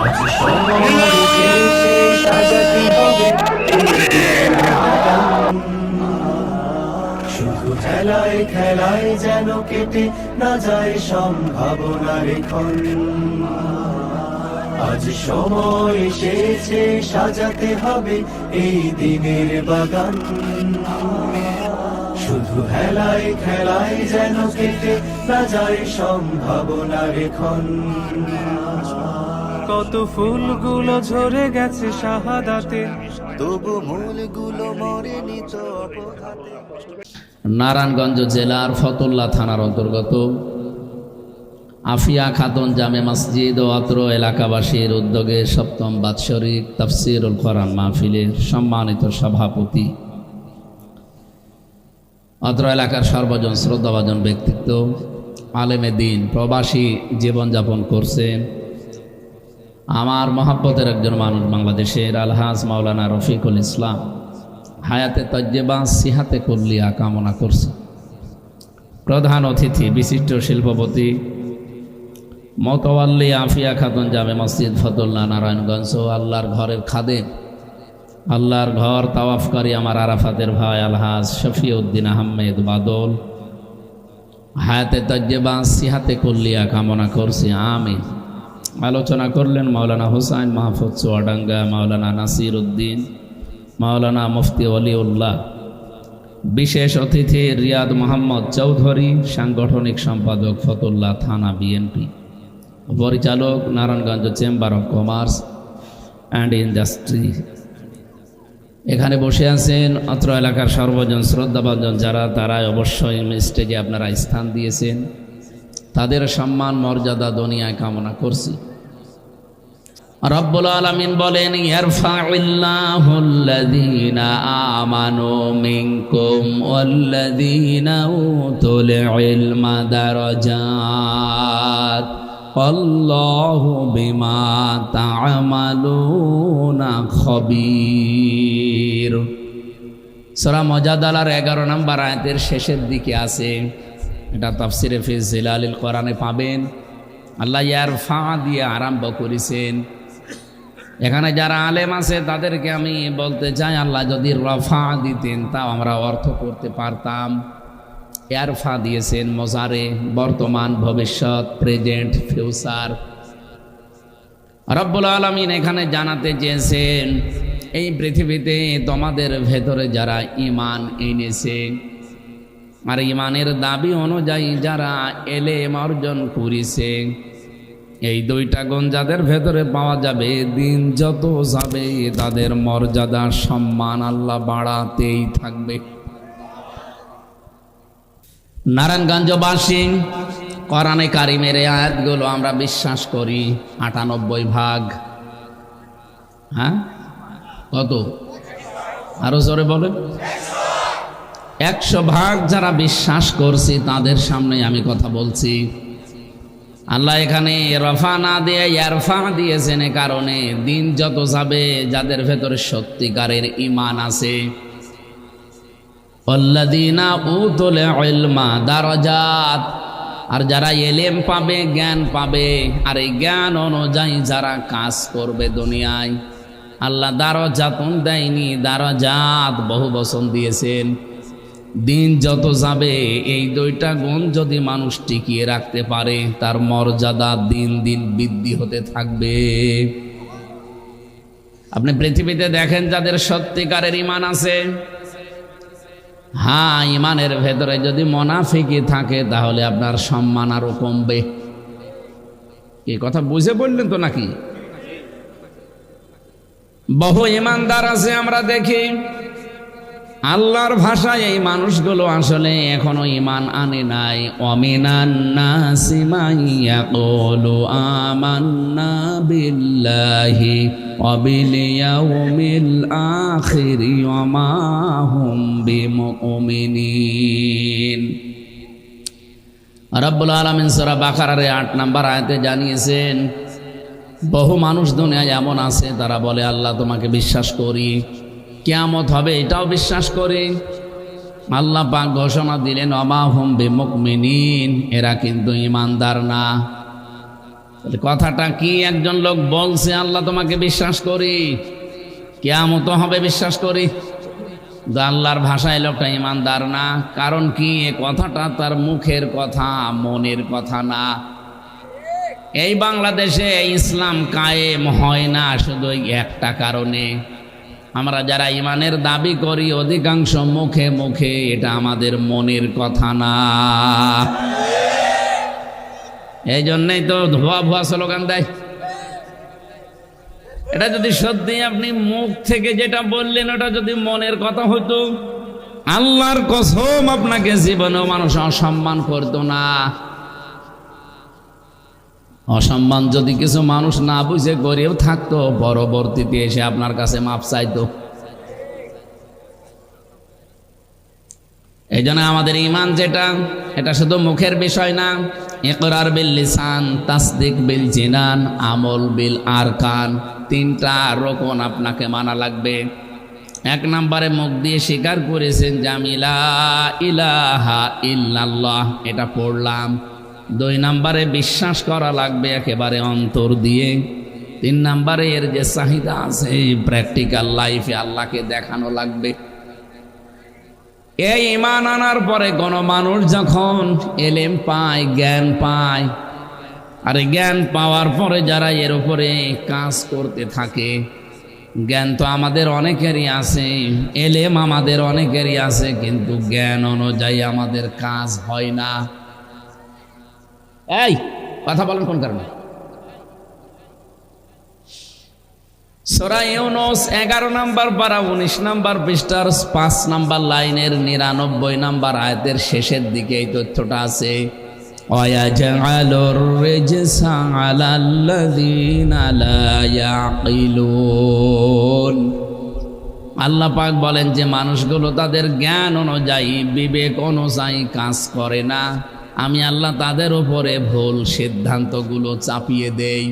আজ সময় এসেছে সাজাতে হবে এই বাগান। শুধু খেলায় খেলায় যেন কেটে না যায় সম্ভাবনার ক্ষণ। আজ সময় এসেছে সাজাতে হবে এই দিনের বাগান। শুধু হেলায় খেলায় যেন কেটে না যায় সম্ভাবনার ক্ষণ। কত ফুলগুলো ঝরে গেছে শাহাদাতে, তবু মূলগুলো মরেনি তো অপঘাতে। নারায়ণগঞ্জ জেলার ফতুল্লা থানার অন্তর্গত আফিয়া খাতুন জামে মসজিদ ও অত্র এলাকাবাসীর উদ্যোগে সপ্তম বাৎসরিক তাফসীরুল কোরআন মাহফিলের সম্মানিত সভাপতি, অত্র এলাকার সর্বজন শ্রদ্ধাভাজন ব্যক্তিত্ব, আলেমে দ্বীন, প্রবাসী জীবনযাপন করছেন আমার মহাব্বতের একজন মানুষ, বাংলাদেশের আলহাজ মাওলানা রফিকুল ইসলাম হায়াতে তজ্জেবা সিহাতে কুল্লিয়া কামনা করছে। প্রধান অতিথি বিশিষ্ট শিল্পপতি মতওয়াল্লি আফিয়া খাতুন জামে মসজিদ ফতুল্লা নারায়ণগঞ্জ ও আল্লাহর ঘরের খাদেম, আল্লাহর ঘর তাওয়াফকারী আমার আরাফাতের ভাই আলহাজ শফিউদ্দিন আহমেদ বাদল হায়াতে তজ্জেবা সিহাতে কুল্লিয়া কামনা করছি, আমিন। আলোচনা করলেন মাওলানা হুসাইন মাহফুজ চুয়াডাঙ্গা, মাওলানা নাসির উদ্দিন, মাওলানা মুফতি ওলিউল্লাহ, বিশেষ অতিথি রিয়াদ মোহাম্মদ চৌধুরী, সাংগঠনিক সম্পাদক ফতুল্লা থানা বিএনপি, পরিচালক Narayanganj chamber of commerce and industry. এখানে বসে আছেন অত্র এলাকার সর্বজন শ্রদ্ধাভাজন যারা, তারাই অবশ্যই স্টেজে আপনারা স্থান দিয়েছেন, তাদের সম্মান মর্যাদা দুনিয়ায় কামনা করছি। রব্বুল আলামিন বলেন, ইয়ারফাউল্লাহুল্লাযীনা আমানু মিনকুম ওয়াল্লাযীনা উতুল ইলমা দারাজাত আল্লাহু বিমা তা'মালুনা খবীর। সূরা মুজাদালার 11 নম্বর আয়াতের শেষের দিকে আছে, এটা তাফসিরে ফি জিলালিল কোরআনে পাবেন। আল্লাহ ইয়ারফা দিয়ে আরম্ভ করেছেন। এখানে যারা আলেম আছে তাদেরকে আমি বলতে চাই, আল্লাহ যদি রফা দিতেন তাও আমরা অর্থ করতে পারতাম। ইয়ারফা দিয়েছেন মোজারে, বর্তমান, ভবিষ্যৎ, প্রেজেন্ট, ফিউচার। রব্বুল আলামিন এখানে জানাতে চেয়েছেন, এই পৃথিবীতে তোমাদের ভেতরে যারা ঈমান এনেছে আর ঈমানের দাবি অনুযায়ী যারা এলেম অর্জন করেছে, এই দুইটা গুণ যাদের ভেতরে পাওয়া যাবে, দিন যত যাবে তাদের মর্যাদা সম্মান আল্লাহ বাড়াতেই থাকবে। নারায়ণগঞ্জবাসী কোরআনে কারিমের এই আয়াতগুলো আমরা বিশ্বাস করি 98 ভাগ। হ্যাঁ, কত? আরো জোরে বলেন। 100 ভাগ যারা বিশ্বাস করছি তাদের সামনে আমি কথা বলছি। আল্লাহ এখানে রফা না দিয়ে ইয়ারফা দিয়েছেন এ কারণে, দিন যত যাবে যাদের ভেতরে সত্যিকারের ঈমান আছে, আল্লাযীনা উতুল ইলমা দারাজাত, আর যারা এলেম পাবে, জ্ঞান পাবে, আর এই জ্ঞান অনুযায়ী যারা কাজ করবে দুনিয়ায়, আল্লাহ দারাজাতুন দেয়নি, দারাজাত বহু বচন দিয়েছেন। দিন যত যাবে এই দুইটা গুণ যদি মানুষ টিকিয়ে রাখতে পারে, তার মর্যাদা দিন দিন বৃদ্ধি হতে থাকবে। আপনি পৃথিবীতে দেখেন যাদের সত্যিকারের ঈমান আছে, হ্যাঁ, ঈমানের ভেতরে যদি মুনাফিকি থাকে তাহলে আপনার সম্মান আরো কমবে। এই কথা বুঝে বললেন তো নাকি? বহু ঈমানদার আছে আমরা দেখি, আল্লাহর ভাষায় এই মানুষগুলো আসলে এখনো ঈমান আনে নাই। ওয়ামিনান নাসি মান ইয়াকুলু আমান্না বিল্লাহি ওয়া বিল ইয়াউমিল আখির ওয়া মা হুম বিমুমিনিন। রব্বুল আলামিন সূরা বাকারার 8 নম্বর আয়াতে জানিয়েছেন, বহু মানুষ দুনিয়ায় এমন আছে তারা বলে আল্লাহ তোমাকে বিশ্বাস করি, কিয়ামত হবে এটাও বিশ্বাস করি। আল্লাহ পাক ঘোষণা দিলেন ওয়া মা হুম বিমুমিনিন, এরা কিন্তু ঈমানদার না। তাহলে কথাটা কি একজন লোক বলছে আল্লাহ তোমাকে বিশ্বাস করি, কিয়ামত হবে বিশ্বাস করি, আল্লাহর ভাষায় লোকটা ইমানদার না। কারণ কি, এ কথাটা তার মুখের কথা, মনের কথা না। এই বাংলাদেশে ইসলাম কায়েম হয় না শুধু একটা কারণে, আমরা যারা ইমানের দাবি করি অধিকাংশ মুখে মুখে, এটা আমাদের মনের কথা না। এই জন্যই তো ভুয়া ভুয়া স্লোগান দেয়। এটা যদি সত্যি আপনি মুখ থেকে যেটা বললেন ওটা যদি মনের কথা হতো, আল্লাহর কসম আপনাকে জীবনেও মানুষ অসম্মান করতো না। অসম্মান যদি কিছু মানুষ না বুঝে করেও থাকতো, পরবর্তীতে এসে আপনার কাছে মাপ চাইতো। এই জন্য আমাদের ইমান যেটা, এটা শুধু মুখের বিষয় না। ইকরার বিল লিসান, তাসদিক বিল জিনান, আমল বিল আরকান, তিনটা রকম আপনাকে মানা লাগবে। এক নম্বরে মুখ দিয়ে স্বীকার করেছেন যে আমি লা ইলাহা ইল্লাল্লাহ, এটা পড়লাম। 2 নম্বরে বিশ্বাস করা লাগবে একেবারে অন্তর দিয়ে। 3 নম্বরে এর যে চাহিদা আছে প্র্যাকটিক্যাল লাইফে আল্লাহকে দেখানো লাগবে। এই ঈমান আনার পরে কোন মানুষ যখন এলেম পায়, জ্ঞান পায়, আর জ্ঞান পাওয়ার পরে যারা এর উপরে কাজ করতে থাকে, জ্ঞান তো আমাদের অনেকেরই আছে, এলেম আমাদের অনেকেরই আছে, কিন্তু জ্ঞান অনুযায়ী আমাদের কাজ হয় না। এই কথা বলেন কোন কারণে? সূরা ইউনূস 11 নম্বর পারা 19 নম্বর পৃষ্ঠার 5 নম্বর লাইনের 99 নম্বর আয়াতের শেষের দিকে এই তথ্যটা আছে। ওয়ায়াজআলুর রিজসা আলাল্লাযীনা লা ইয়াকিলুন। আল্লাহ পাক বলেন যে মানুষগুলো তাদের জ্ঞান অনুযায়ী, বিবেক অনুযায়ী কাজ করে না, আমি আল্লাহ তাদের উপরে ভুল সিদ্ধান্তগুলো চাপিয়ে দেই।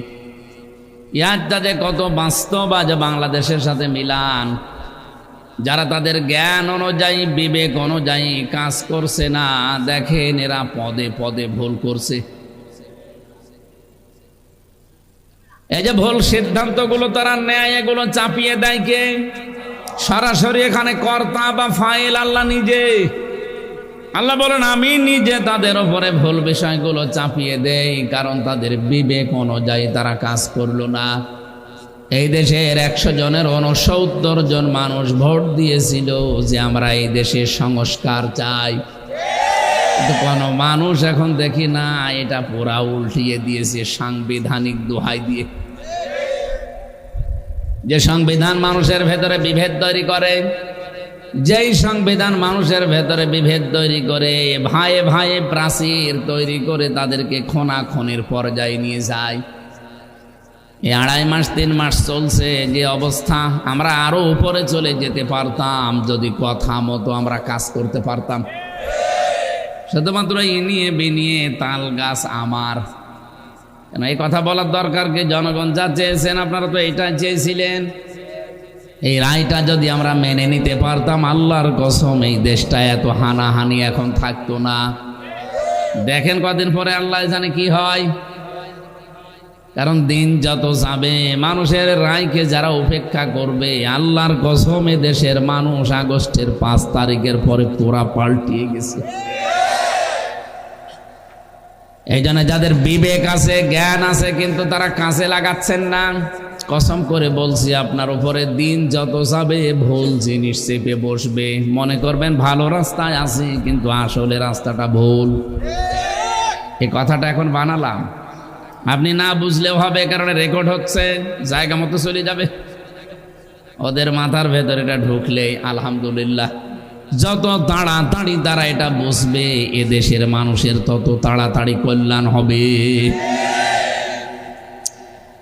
ইয়ারটা যে কত বাস্তব আজ বাংলাদেশের সাথে মিলান। যারা তাদের জ্ঞান অনুযায়ী, বিবেক অনুযায়ী কাজ করছে না, দেখেন এরা পদে পদে ভুল করছে। এই যে ভুল সিদ্ধান্তগুলো তারা নেয়, এগুলো চাপিয়ে দেয় কে? সরাসরি এখানে কর্তা বা ফাইল আল্লাহ নিজে। আল্লাহ বলেন আমি নিজে তাদের উপরে ভুল বিষয়গুলো চাপিয়ে দেই, কারণ তাদের বিবেক অনুযায়ী তারা কাজ করলো না। এই দেশের 100 জনের 69 জন মানুষ ভোট দিয়েছিল যে আমরা এই দেশে সংস্কার চাই, কিন্তু কোনো মানুষ এখন দেখি না, এটা পুরা উল্টিয়ে দিয়েছে সাংবিধানিক দোহাই দিয়ে। যে সংবিধান মানুষের ভেতরে বিভেদ তৈরি করে, যেই সংবিধান মানুষের ভেতরে বিভেদ তৈরি করে, ভাইয়ে ভাইয়ে প্রাচীর তৈরি করে তাদেরকে খোনাখনির পর্যায়ে নিয়ে যায়। এই 2.5 মাস 3 মাস চলছে যে অবস্থা, আমরা আরো উপরে চলে যেতে পারতাম যদি কথা মতো আমরা কাজ করতে পারতাম। শুধুমাত্র ইনিয়ে বিনিয়ে তাল গাছ আমার, কেন এই কথা বলার দরকার কি? জনগণ যা চেয়েছেন আপনারা তো এটা চেয়েছিলেন। এই রায়টা যদি আমরা মেনে নিতে পারতাম, আল্লাহর কসম এই দেশটা এত হানাহানি এখন থাকতো না। দেখেন কদিন পরে আল্লাহ জানে কি হয়। কারণ দিন যত যাবে, মানুষের রায়কে যারা উপেক্ষা করবে, আল্লাহর কসম এ দেশের মানুষ আগস্টের 5 তারিখের পরে পুরা পাল্টিয়ে গেছে। এই জন্য যাদের বিবেক আছে, জ্ঞান আছে, কিন্তু তারা কাজে লাগাচ্ছেন না। কসম করে বলছি, আপনার উপরে দিন যত যাবে ভুল জিনিস চেপে বসবে। মনে করবেন ভালো রাস্তায় আছি, কিন্তু আসলে রাস্তাটা ভুল। এই কথাটা এখন বানালাম, আপনি না বুঝলেও হবে, কারণ রেকর্ড হচ্ছে, জায়গা মতো চলে যাবে। ওদের মাথার ভেতরে এটা ঢুকলে আলহামদুলিল্লাহ, যত তাড়াতাড়ি তারা এটা বুঝবে, এদেশের মানুষের তত তাড়াতাড়ি কল্যাণ হবে।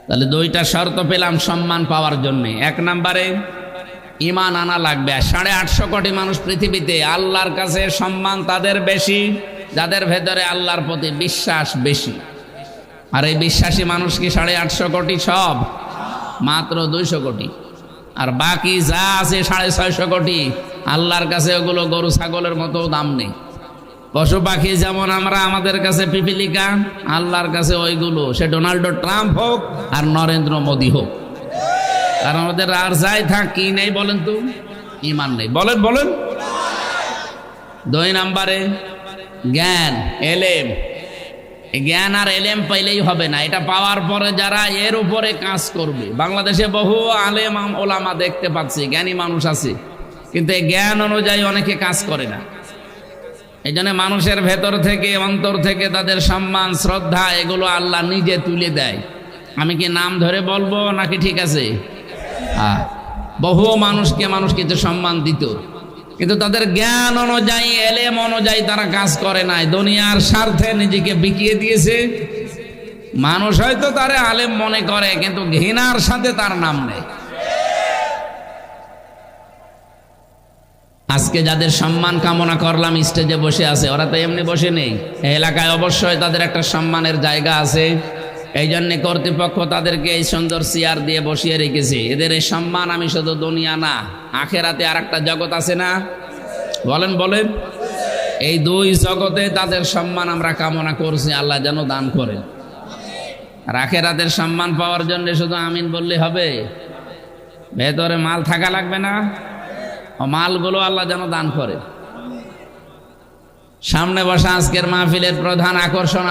তাহলে 2টা শর্ত পেলাম সম্মান পাওয়ার জন্য। 1 নম্বরে ঈমান আনা লাগবে। 850 কোটি মানুষ পৃথিবীতে, আল্লাহর কাছে সম্মান তাদের বেশি যাদের ভেতরে আল্লাহর প্রতি বিশ্বাস বেশি। আর এই বিশ্বাসী মানুষ কি 850 কোটি? সব মাত্র 200 কোটি। আর বাকি যা আছে 650 কোটি, আল্লাহর কাছে ওগুলো গরু ছাগলের মতো দাম নেই। পশু পাখি যেমন আমরা, আমাদের কাছে পিপিলিকা, আল্লাহর কাছে ওইগুলো, সে ডোনাল্ড ট্রাম্প হোক আর নরেন্দ্র মোদী হোক। কারণ ওদের আর যাই থাক, কি নেই বলেন তো? ইমান নেই। বলেন বলেন। 2 নম্বরে জ্ঞান, এলেম। জ্ঞান আর এলেম পাইলেই হবে না, এটা পাওয়ার পরে যারা এর উপরে কাজ করবে। বাংলাদেশে বহু আলেম ওলামা দেখতে পাচ্ছি, জ্ঞানী মানুষ আছে, কিন্তু এই জ্ঞান অনুযায়ী অনেকে কাজ করে না। এই জন্য মানুষের ভেতর থেকে, অন্তর থেকে তাদের সম্মান, শ্রদ্ধা এগুলো আল্লাহ নিজে তুলে দেয়। আমি কি নাম ধরে বলবো নাকি? ঠিক আছে, বহু মানুষকে মানুষ কিছু সম্মান দিত, কিন্তু তাদের জ্ঞান অনুযায়ী, এলেম অনুযায়ী তারা কাজ করে নাই, দুনিয়ার স্বার্থে নিজেকে বিকিয়ে দিয়েছে। মানুষ হয়তো তারে আলেম মনে করে, কিন্তু ঘৃণার সাথে তার নাম নেই। আজকে যাদের সম্মান কামনা করলাম স্টেজে বসে আছে, ওরা তো এমনি বসে নেই। এই এলাকায় অবশ্যই তাদের একটা সম্মানের জায়গা আছে, এই জন্য কর্তৃপক্ষ তাদেরকে এই সুন্দর চেয়ার দিয়ে বসিয়ে রেখেছে। এদের এই সম্মান আমি শুধু দুনিয়া না, আখেরাতে আর একটা জগৎ আছে না? বলেন বলেন। এই 2 জগতে তাদের সম্মান আমরা কামনা করছি, আল্লাহ যেন দান করেন। আর আখেরাতের সম্মান পাওয়ার জন্য শুধু আমিন বললে হবে? ভেতরে মাল থাকা লাগবে না? মালগুলো আল্লাহ যেন দান করে। সামনে বসা আজকের মাহফিলের প্রধান আকর্ষণ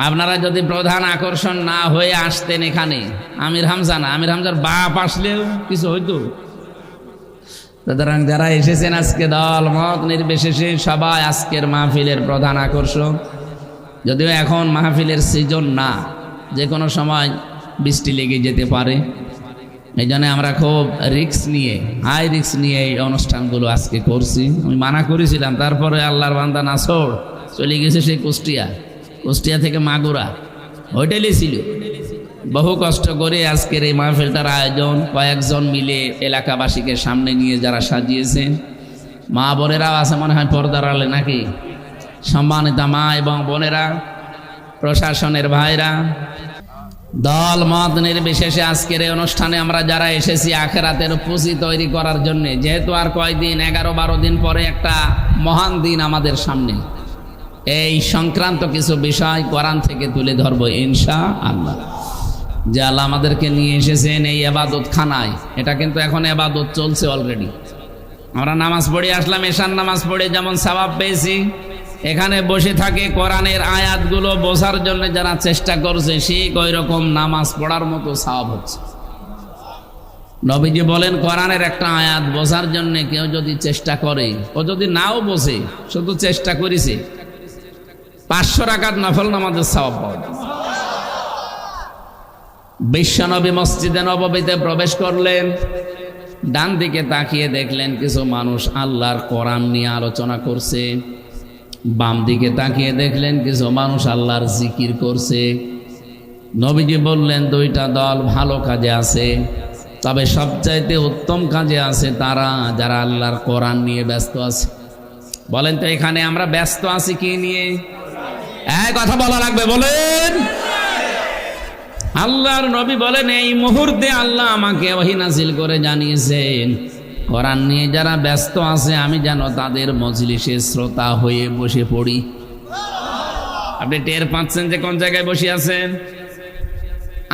আপনারা যদি প্রধান আকর্ষণ না হয়ে আসতেন এখানে, আমির হামজার বাপ আসলেও কিছু হইতো। সুতরাং যারা এসেছেন আজকে দল মত নির্বিশেষে সবাই আজকের মাহফিলের প্রধান আকর্ষণ। যদিও এখন মাহফিলের সিজন না, যে কোনো সময় বৃষ্টি লেগে যেতে পারে, এই জন্য আমরা খুব হাই রিক্স নিয়ে এই অনুষ্ঠানগুলো আজকে করছি। আমি মানা করেছিলাম, তারপরে আল্লাহর বান্দা নাসর চলে গেছে সেই কুষ্টিয়া থেকে মাগুরা, হোটেলে ছিল। বহু কষ্ট করে আজকের এই মাহফিলটার আয়োজন কয়েকজন মিলে এলাকাবাসীকে সামনে নিয়ে যারা সাজিয়েছেন, মা বোনেরাও আছে মনে হয় পর্দার আড়ালে নাকি? সম্মানিতা মা এবং বোনেরা, প্রশাসনের ভাইরা, দল মত নির্বিশেষে আজকের এই অনুষ্ঠানে আমরা যারা এসেছি আখেরাতের পুঁজি তৈরি করার জন্য, যেহেতু আর কয়দিন, 11-12 দিন পরে একটা মহান দিন আমাদের সামনে, এই সংক্রান্ত কিছু বিষয় কোরআন থেকে তুলে ধরবো ইনশাআল্লাহ। যে আল্লাহ আমাদেরকে নিয়ে এসেছেন এই ইবাদত খানায়, এটা কিন্তু এখন ইবাদত চলছে অলরেডি। আমরা নামাজ পড়ে আসলাম, এশার নামাজ পড়ে যেমন সওয়াব পেয়েছি, এখানে বসে থাকে কোরআনের আয়াতগুলো বোঝার জন্য যারা চেষ্টা করছে, ঠিক ওই রকম নামাজ পড়ার মতো সওয়াব হচ্ছে। নবীজি বলেন, কোরআনের একটা আয়াত বোঝার জন্য কেউ যদি চেষ্টা করে, ও যদি নাও বোঝে, শুধু চেষ্টা করেছে, 500 রাকাত নফল নামাজের সওয়াব পাওয়া যায়। বিশ্বনবী মসজিদে নববীতে প্রবেশ করলেন, ডান দিকে তাকিয়ে দেখলেন কিছু মানুষ আল্লাহর কোরআন নিয়ে আলোচনা করছে, বাম দিকে তাকিয়ে দেখলেন কিছু মানুষ আল্লাহর জিকির করছে। নবীজি বললেন, 2টা দল ভালো কাজে আছে, তবে সবচাইতে উত্তম কাজে আছে তারা যারা আল্লাহর কোরআন নিয়ে ব্যস্ত আছে। বলেন তো এখানে আমরা ব্যস্ত আছি কি নিয়ে? কথা বলা লাগবে, বলেন। আল্লাহর নবী বলেন, এই মুহূর্তে আল্লাহ আমাকে ওহী নাযিল করে জানিয়েছেন, কোরআন নিয়ে যারা ব্যস্ত আছে আমি যেন তাদের মজলিসে শ্রোতা হয়ে বসে পড়ি। আপনি টের পাচ্ছেন যে কোন জায়গায় বসে আছেন?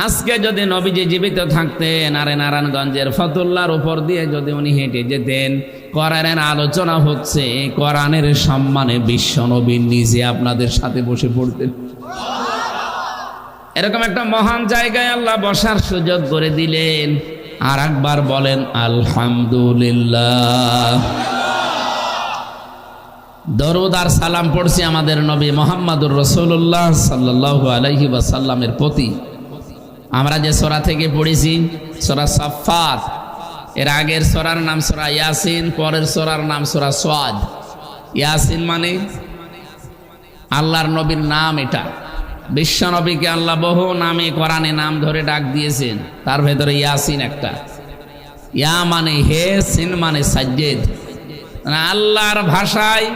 আজকে যদি নবীজি জীবিত থাকতেন, আরে নারায়ণগঞ্জের ফতুল্লার উপর দিয়ে যদি উনি হেঁটে যেতেন, কোরআনের আলোচনা হচ্ছে, কোরআনের সম্মানে বিশ্ব নবী নিজে আপনাদের সাথে বসে পড়তেন। এরকম একটা মহান জায়গায় আল্লাহ বসার সুযোগ করে দিলেন। আর একবার বলেন আলহামদুলিল্লাহ। দরুদ আর সালাম পড়ছি আমাদের নবী মুহাম্মদুর রাসূলুল্লাহ সাল্লাল্লাহু আলাইহি ওয়াসাল্লামের প্রতি। আমরা যে সূরা থেকে পড়েছি সূরা সাফফাত, এর আগের সূরার নাম সূরা ইয়াসিন, পরের সূরার নাম সূরা সাদ। ইয়াসিন মানে আল্লাহর নবীর নাম, এটা বিশ্ব নবীকে আল্লাহ বহু নামে কোরআনে নাম ধরে ডাক দিয়েছেন, তার ভেতরে ইয়াসিন একটা। ইয়া মানে হে, সিন মানে সাজ্জেদ। আল্লাহর ভাষায়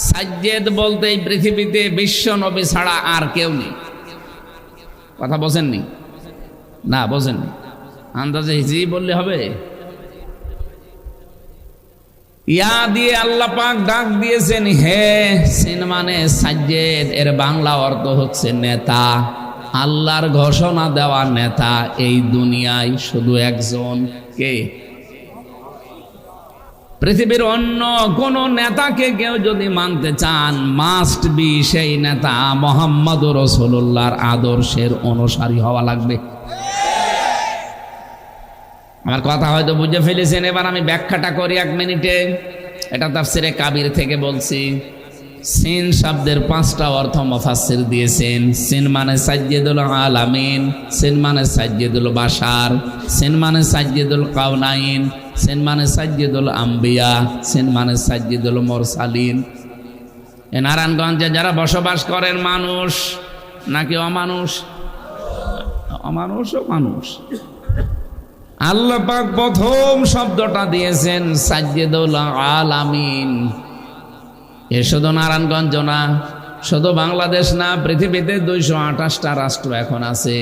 সাজ্জেদ বলতে এই পৃথিবীতে বিশ্ব নবী ছাড়া আর কেউ নেই। কথা বোঝেননি? না বোঝেননি, আন্দাজে হিজি বললে হবে? ইয়া দিয়ে আল্লাহ পাক ডাক দিয়েছেন, হে সিন মানে সাজ্জেদ, এর বাংলা অর্থ হচ্ছে নেতা। আল্লাহর ঘোষণা দেওয়া নেতা এই দুনিয়ায় শুধু একজন, কে? পৃথিবীর অন্য কোন নেতাকে কেউ যদি মানতে চান, মাস্ট বি সেই নেতা মুহাম্মদুর রাসূলুল্লাহর আদর্শের অনুসারী হওয়া লাগবে। আমার কথা হয়তো বুঝে ফেলেছেন, এবার আমি ব্যাখ্যাটা করি 1 মিনিটে। এটা তাফসিরে কাবির থেকে বলছি। সিন শব্দের 5টা অর্থ মুফাসসির দিয়েছেন। সিন মানে সাজ্জিদুল আলামিন, সিন মানে সাজ্জিদুল বাশার, সিন মানে সাজ্জিদুল কাউনাইন, সিন মানে সাজ্জিদুল আম্বিয়া, সিন মানে সাজ্জিদুল মুরসালিন। এ নারায়ণগঞ্জে যারা বসবাস করেন মানুষ নাকি অমানুষ? অমানুষ ও মানুষ। আল্লাহ পাক প্রথম শব্দটা দিয়েছেন সাজ্জিদুল আলামিন। এ শুধু নারায়ণগঞ্জ না, শুধু বাংলাদেশ না, পৃথিবীতে 228টা রাষ্ট্র এখন আছে।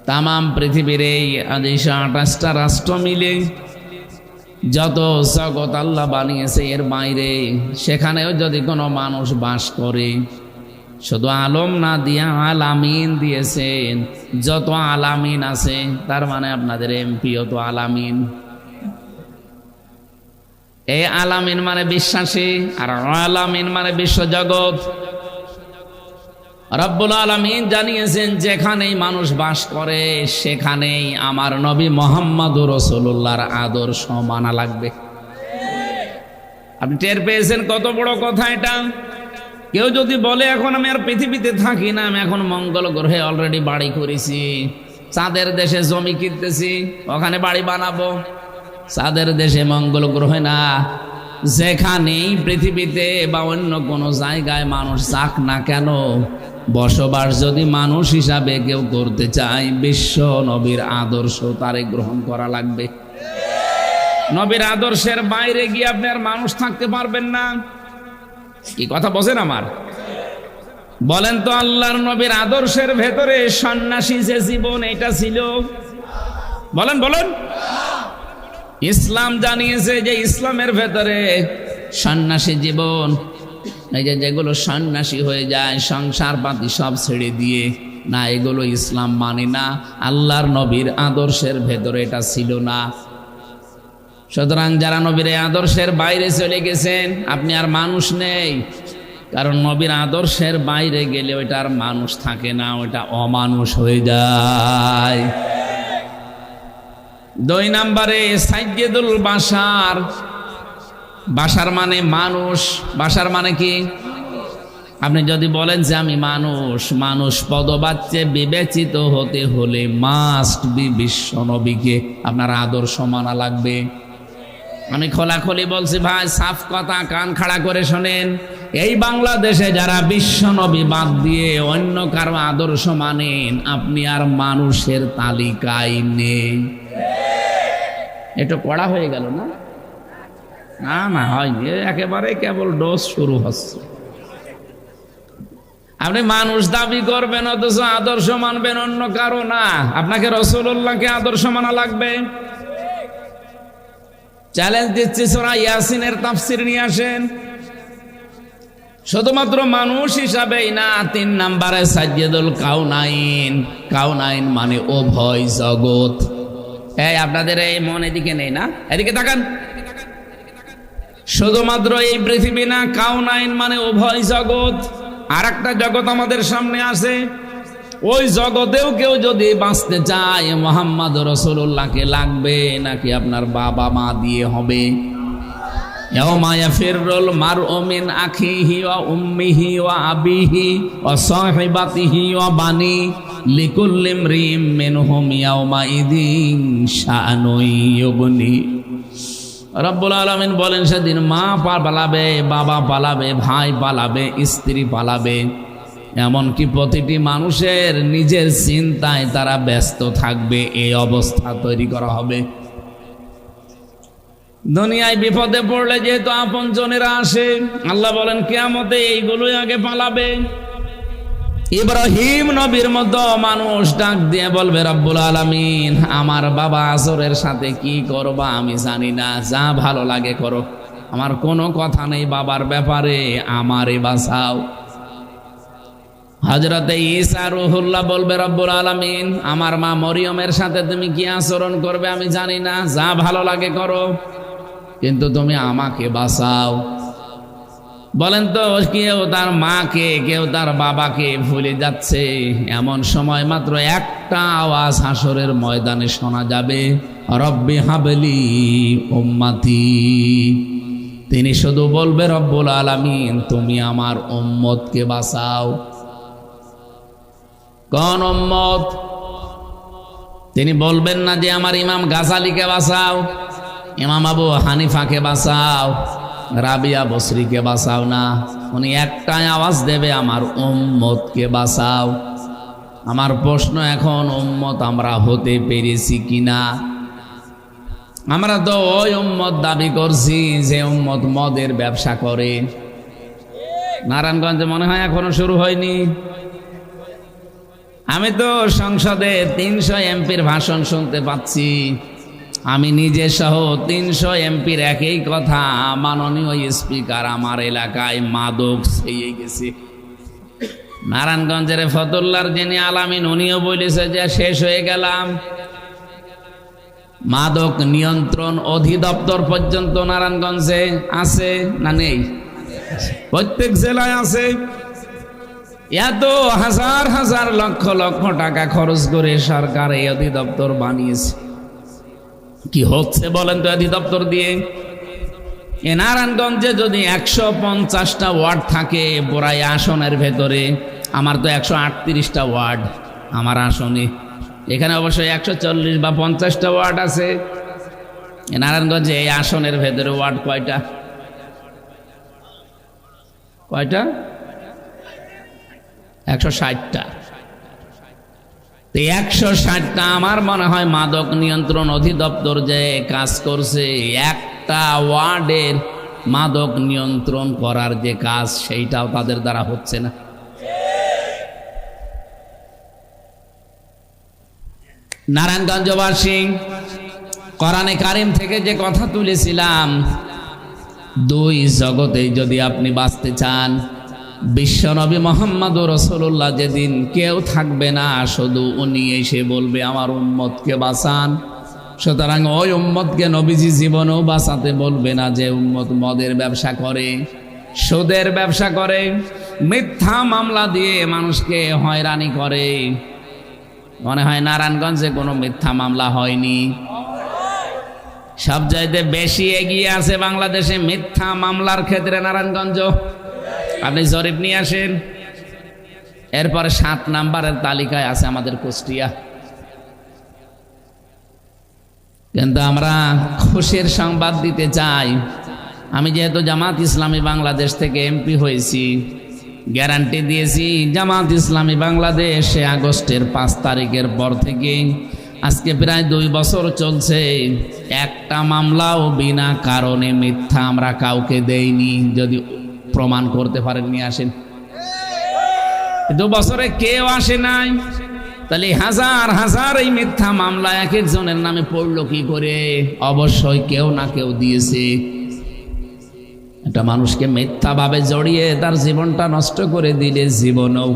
তামাম পৃথিবীর এই 228টা রাষ্ট্র মিলে যত জগৎ আল্লাহ বানিয়েছে, এর বাইরে সেখানেও যদি কোনো মানুষ বাস করে, শুধু আলম না দিয়া আলামিন দিয়েছেন। যত আলামিন আছে, তার মানে আপনাদের এমপিও তো আলামিন। এই আলামিন মানে বিশ্বাসী, আর আলামিন মানে বিশ্বজগৎ। রব্বুল আলামিন জানিয়েছেন, যেখানেই মানুষ বাস করে সেখানেই আমার নবী মুহাম্মদুর রাসূলুল্লাহর আদর্শ মানা লাগবে। আপনি টের পেয়েছেন কত বড় কথা এটা? কেউ যদি বলে এখন আমি আর পৃথিবীতে থাকি না, আমি এখন মঙ্গল গ্রহে অলরেডি বাড়ি করেছি, চাঁদের দেশে জমি কিনতেছি, ওখানে বাড়ি বানাবো। চাঁদের দেশে, মঙ্গল গ্রহে না, যেখানেই পৃথিবীতে বা অন্য কোনো জায়গায় মানুষ যাক না কেন, বসবাস যদি মানুষ হিসাবে কেউ করতে চায়, বিশ্ব নবীর আদর্শ তারে গ্রহণ করা লাগবে। নবীর আদর্শের বাইরে গিয়ে আপনি আর মানুষ থাকতে পারবেন না। কি কথা বলেন আমার? বলেন তো, আল্লাহর নবীর আদর্শের ভেতরে সন্ন্যাসী যে জীবন, এটা ছিল? বলেন বলেন। ইসলাম জানিয়েছে যে ইসলামের ভেতরে সন্ন্যাসী জীবন, এই যে যেগুলো সন্ন্যাসী হয়ে যায় সংসার পাতি সব ছেড়ে দিয়ে, না, এগুলো ইসলাম মানে না। আল্লাহর নবীর আদর্শের ভেতরে এটা ছিল না। সুতরাং যারা নবীর আদর্শের বাইরে চলে গেছেন, আপনি আর মানুষ নেই। কারণ নবীর আদর্শের বাইরে গেলে ওইটা আর মানুষ থাকে না, ওইটা অমানুষ হয়ে যায়। 2 নম্বরে সাজ্জিদুল বাশার। বাশার মানে মানুষ। বাশার মানে কি? আপনি যদি বলেন যে আমি মানুষ, মানুষ পদবাচ্যে বিবেচিত হতে হলে মাস্ট বি বিশ্ব নবীকে আপনার আদর্শ মানা লাগবে। আমি খোলাখুলি বলছি ভাই, সাফ কথা, কান খাড়া করে শোনেন। এই বাংলাদেশে যারা বিশ্ব নবী বাদ দিয়ে অন্য কারো আদর্শ মানেন, আপনি আর মানুষের তালিকায় নেই। একটু কড়া হয়ে গেল না? না না, হয়নি, একেবারে কেবল ডোজ শুরু হচ্ছে। আপনি মানুষ দাবি করবেন অথচ আদর্শ মানবেন অন্য কারো না। আপনাকে রাসূলুল্লাহকে আদর্শ মানা লাগবে। চ্যালেঞ্জ দিচ্ছি, সূরা ইয়াসিনের তাফসীর নিয়ে আসেন। শুধুমাত্র মানুষ হিসাবেই না, 3 নম্বরে সাজ্জিদুল কাউনাইন। কাউনাইন মানে উভয় জগৎ। এই আপনাদের এই মন এদিকে নেই না, এদিকে তাকান। শুধুমাত্র এই পৃথিবী না, কাউনাইন মানে উভয় জগৎ। আর একটা জগৎ আমাদের সামনে আছে, ওই জগতেও কেউ যদি বাঁচতে চায় মুহাম্মদ রাসূলুল্লাহকে লাগবে, নাকি আপনার বাবা মা দিয়ে হবে? ইয়াউমা ইয়াফিরুল মারউ মিন আখিহি ওয়া উম্মিহি ওয়া আবিহি ওয়া সাহিবাতিহি ওয়া বানি লিকুল্লি ইমরিম মিনহুম ইয়াউমা ইদিন শাআনুন ইউগনি। রব্বুল আলামিন বলেন, সেদিন মা পালাবে, বাবা পালাবে, ভাই পালাবে, স্ত্রী পালাবে, এমনকি প্রতিটি মানুষের নিজের চিন্তায় তারা ব্যস্ত থাকবে। এই অবস্থা তৈরি করা হবে। দুনিয়ায় বিপদে পড়লে যেহেতু আপনজনেরা আসে, আল্লাহ বলেন কিয়ামতে এইগুলোই আগে পালাবে। ইব্রাহিম নবীর মতো মানুষ ডাক দিয়ে বলবে, রব্বুল আলামিন, আমার বাবা আসরের সাথে কি করবা আমি জানি না, যা ভালো লাগে করো। আমার কোনো কথা নেই বাবার ব্যাপারে, আমারে বাঁচাও। হযরতে ঈসা রূহুল্লাহ বলবে রব্বুল আলামিন, আমার মা মরিয়মের সাথে তুমি কি আচরণ করবে আমি জানি না, যা ভালো লাগে করো, কিন্তু তুমি আমাকে বাঁচাও। বলেন তো, কেউ তার মাকে কেউ তার বাবাকে ভুলে যাচ্ছে, এমন সময় মাত্র একটা আওয়াজ হাসরের ময়দানে শোনা যাবে, রব্বি হাবলি উম্মতি। তিনি শুধু বলবে রব্বুল আলামিন তুমি আমার উম্মতকে বাঁচাও। কোন উম্মত? তিনি বলবেন না যে আমার ইমাম গাজালিকে বাঁচাও, ইমাম আবু হানিফাকে বাঁচাও, রাবিয়া বসরিকে বাঁচাও না। উনি একটাই আওয়াজ দেবে, আমার উম্মতকে বাঁচাও। আমার প্রশ্ন এখন, উম্মত আমরা হতে পেরেছি কিনা? আমরা তো ওই উম্মত দাবি করছি যে উম্মত মদের ব্যবসা করে। নারায়ণগঞ্জে মনে হয় এখনো শুরু হয়নি। আমি তো সংসদে 300 এমপির ভাষণ শুনতে পাচ্ছি। আমি নিজে সহ 300 এমপির একই কথা, মাননীয় স্পিকার আমার এলাকায় মাদক ছেয়ে গেছে। নারায়ণগঞ্জের ফতুল্লার যিনি আলামিন উনিও বলেছে যে শেষ হয়ে গেলাম। মাদক নিয়ন্ত্রণ অধিদপ্তর পর্যন্ত নারায়ণগঞ্জে আছে না নেই? প্রত্যেক জেলায় আছে। এত হাজার হাজার লক্ষ লক্ষ টাকা খরচ করে সরকার এই অধিদপ্তর বানিয়েছে। কি হচ্ছে বলেন তো অধিদপ্তর দিয়ে? এ নারায়ণগঞ্জে যদি 150টা ওয়ার্ড থাকে পুরাই আসনের ভেতরে, আমার তো 138টা ওয়ার্ড আমার আসনে, এখানে অবশ্যই 140 বা 50টা ওয়ার্ড আছে। এ নারায়ণগঞ্জে এই আসনের ভেতরে ওয়ার্ড কয়টা? কয়টা? 160টা। 160টা আমার মনে হয় মাদক নিয়ন্ত্রণ অধিদপ্তর যে কাজ করছে, একটা ওয়ার্ডের মাদক নিয়ন্ত্রণ করার যে কাজ সেইটাও তাদের দ্বারা হচ্ছে না। নারায়ণগঞ্জবাসী, কোরআনে কারিম থেকে যে কথা তুলেছিলাম, দুই জগতে যদি আপনি বাঁচতে চান, বিশ্বনবী মুহাম্মদুর রাসূলুল্লাহ যেদিন কেউ থাকবে না, শুধু উনি এসে বলবে আমার উম্মতকে বাঁচান। সুতরাং ওই উম্মতকে নবীজি জীবনেও বাঁচাতে বলবে না যে উম্মত মদের ব্যবসা করে, সুদের ব্যবসা করে, মিথ্যা মামলা দিয়ে মানুষকে হয়রানি করে। মনে হয় নারায়ণগঞ্জে কোনো মিথ্যা মামলা হয়নি। সবচাইতে বেশি এগিয়ে আছে বাংলাদেশে মিথ্যা মামলার ক্ষেত্রে নারায়ণগঞ্জ। আপনি জরিপ নিয়ে আসেন। এরপরে 7 নাম্বারের তালিকায় আছে আমাদের কুষ্টিয়া। কিন্তু আমরা খুশির সংবাদ দিতে চাই, আমি যেহেতু জামাত ইসলামী বাংলাদেশ থেকে এমপি হয়েছি, গ্যারান্টি দিয়েছি জামাত ইসলামী বাংলাদেশে আগস্টের 5 তারিখের পর থেকে আজকে প্রায় 2 বছর চলছে, একটা মামলাও বিনা কারণে মিথ্যা আমরা কাউকে দেইনি। যদি প্রমাণ করতে পারেন নিয়ে আসেন। 2 বছরে কেউ আসে নাই, তাহলে হাজার হাজার এই মিথ্যা মামলা এক একজনের নামে পড়লো কি করে? অবশ্যই কেউ না কেউ দিয়েছে। একটা মানুষকে মিথ্যাভাবে জড়িয়ে তার জীবনটা নষ্ট করে দিলে জীবনেও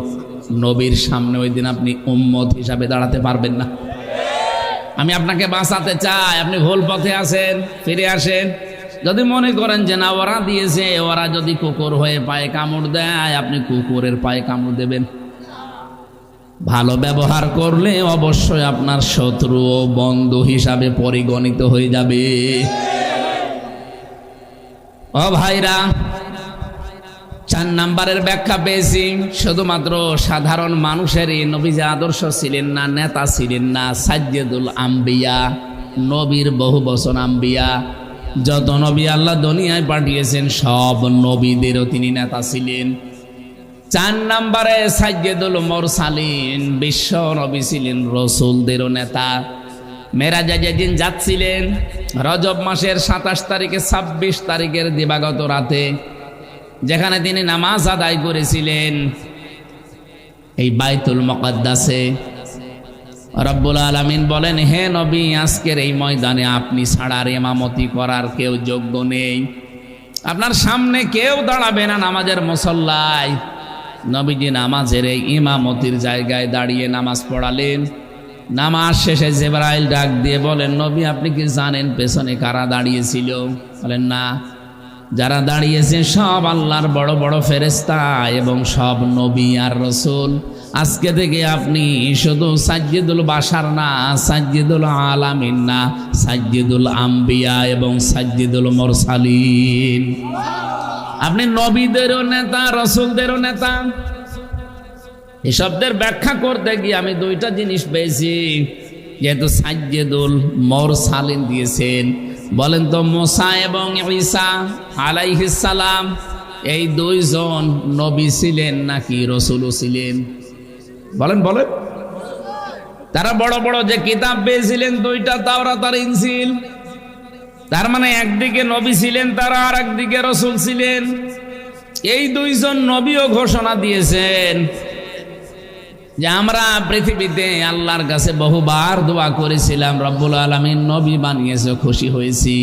নবীর সামনে ওই দিন আপনি উম্মত হিসাবে দাঁড়াতে পারবেন না। আমি আপনাকে বাঁচাতে চাই, আপনি ভুল পথে আছেন, ফিরে আসেন। যদি মনে করেন যে না ওরা দিয়েছে, ওরা যদি কুকুর হয়ে পায়ে কামড় দেয়, আপনি কুকুরের পায়ে কামড় দেবেন। ভালো ব্যবহার করলে অবশ্যই আপনার শত্রু ও বন্ধু হিসাবে পরিগণিত হয়ে যাবে। ও ভাইরা, 4 নাম্বারের ব্যাখ্যা পেয়েছি। শুধুমাত্র সাধারণ মানুষেরই নবীজি আদর্শ ছিলেন না, নেতা ছিলেন না, সাজ্জেদুল আম্বিয়া, নবীর বহু বচন আম্বিয়া। যত নবী আল্লাহ দুনিয়ায় পাঠিয়েছেন সব নবীদেরও তিনি নেতা ছিলেন। 4 নাম্বারে সাজ্জেদুল মুরসালিন, বিশ্ব নবী ছিলেন রসুলদেরও নেতা। মেরাজে যেদিন যাচ্ছিলেন রজব মাসের 27 তারিখে 26 তারিখের দিবাগত রাতে, যেখানে তিনি নামাজ আদায় করেছিলেন এই বাইতুল মুকাদ্দাসে, রব্বুল আলামিন বলেন, হে নবী, আজকের এই ময়দানে আপনি ছাড়া আর ইমামতি করার কেউ যোগ্য নেই। আপনার সামনে কেউ দাঁড়াবে না নামাজের মুসল্লায়। নবীজি নামাজের এই ইমামতির জায়গায় দাঁড়িয়ে নামাজ পড়ালেন। নামাজ শেষে জিবরাইল ডাক দিয়ে বলেন, নবী আপনি কি জানেন পেছনে কারা দাঁড়িয়েছিল? বলেন না। যারা দাঁড়িয়েছে সব আল্লাহর বড় বড় ফেরেশতা এবং সব নবী আর রাসূল। আজকে থেকে আপনি শুধু সাজ্জিদুল বাশার না, সাজ্জিদুল আলামিন না, সাজ্জিদুল আম্বিয়া এবং সাজ্জিদুল মুরসালিন। আপনি নবীদেরও নেতা, রাসূলদেরও নেতা। এই শব্দের ব্যাখ্যা করতে গিয়ে আমি দুইটা জিনিস পেয়েছি। যেহেতু সাজ্জিদুল মুরসালিন দিয়েছেন, বলেন তো মুসা এবং ঈসা আলাইহিস সালাম এই দুইজন নবী ছিলেন নাকি রাসূলও ছিলেন? বলেন বলেন। তারা বড় বড় যে কিতাব পেয়েছিলেন দুইটা, তাওরাত আর ইনজিল, তার মানে একদিকে নবী ছিলেন তারা, আর একদিকে রাসূল ছিলেন। এই দুইজন নবীও ঘোষণা দিয়েছেন যে আমরা পৃথিবীতে আল্লাহর কাছে বহুবার দোয়া করেছিলাম, রব্বুল আলামিন নবী বানিয়েছে, খুশি হয়েছি।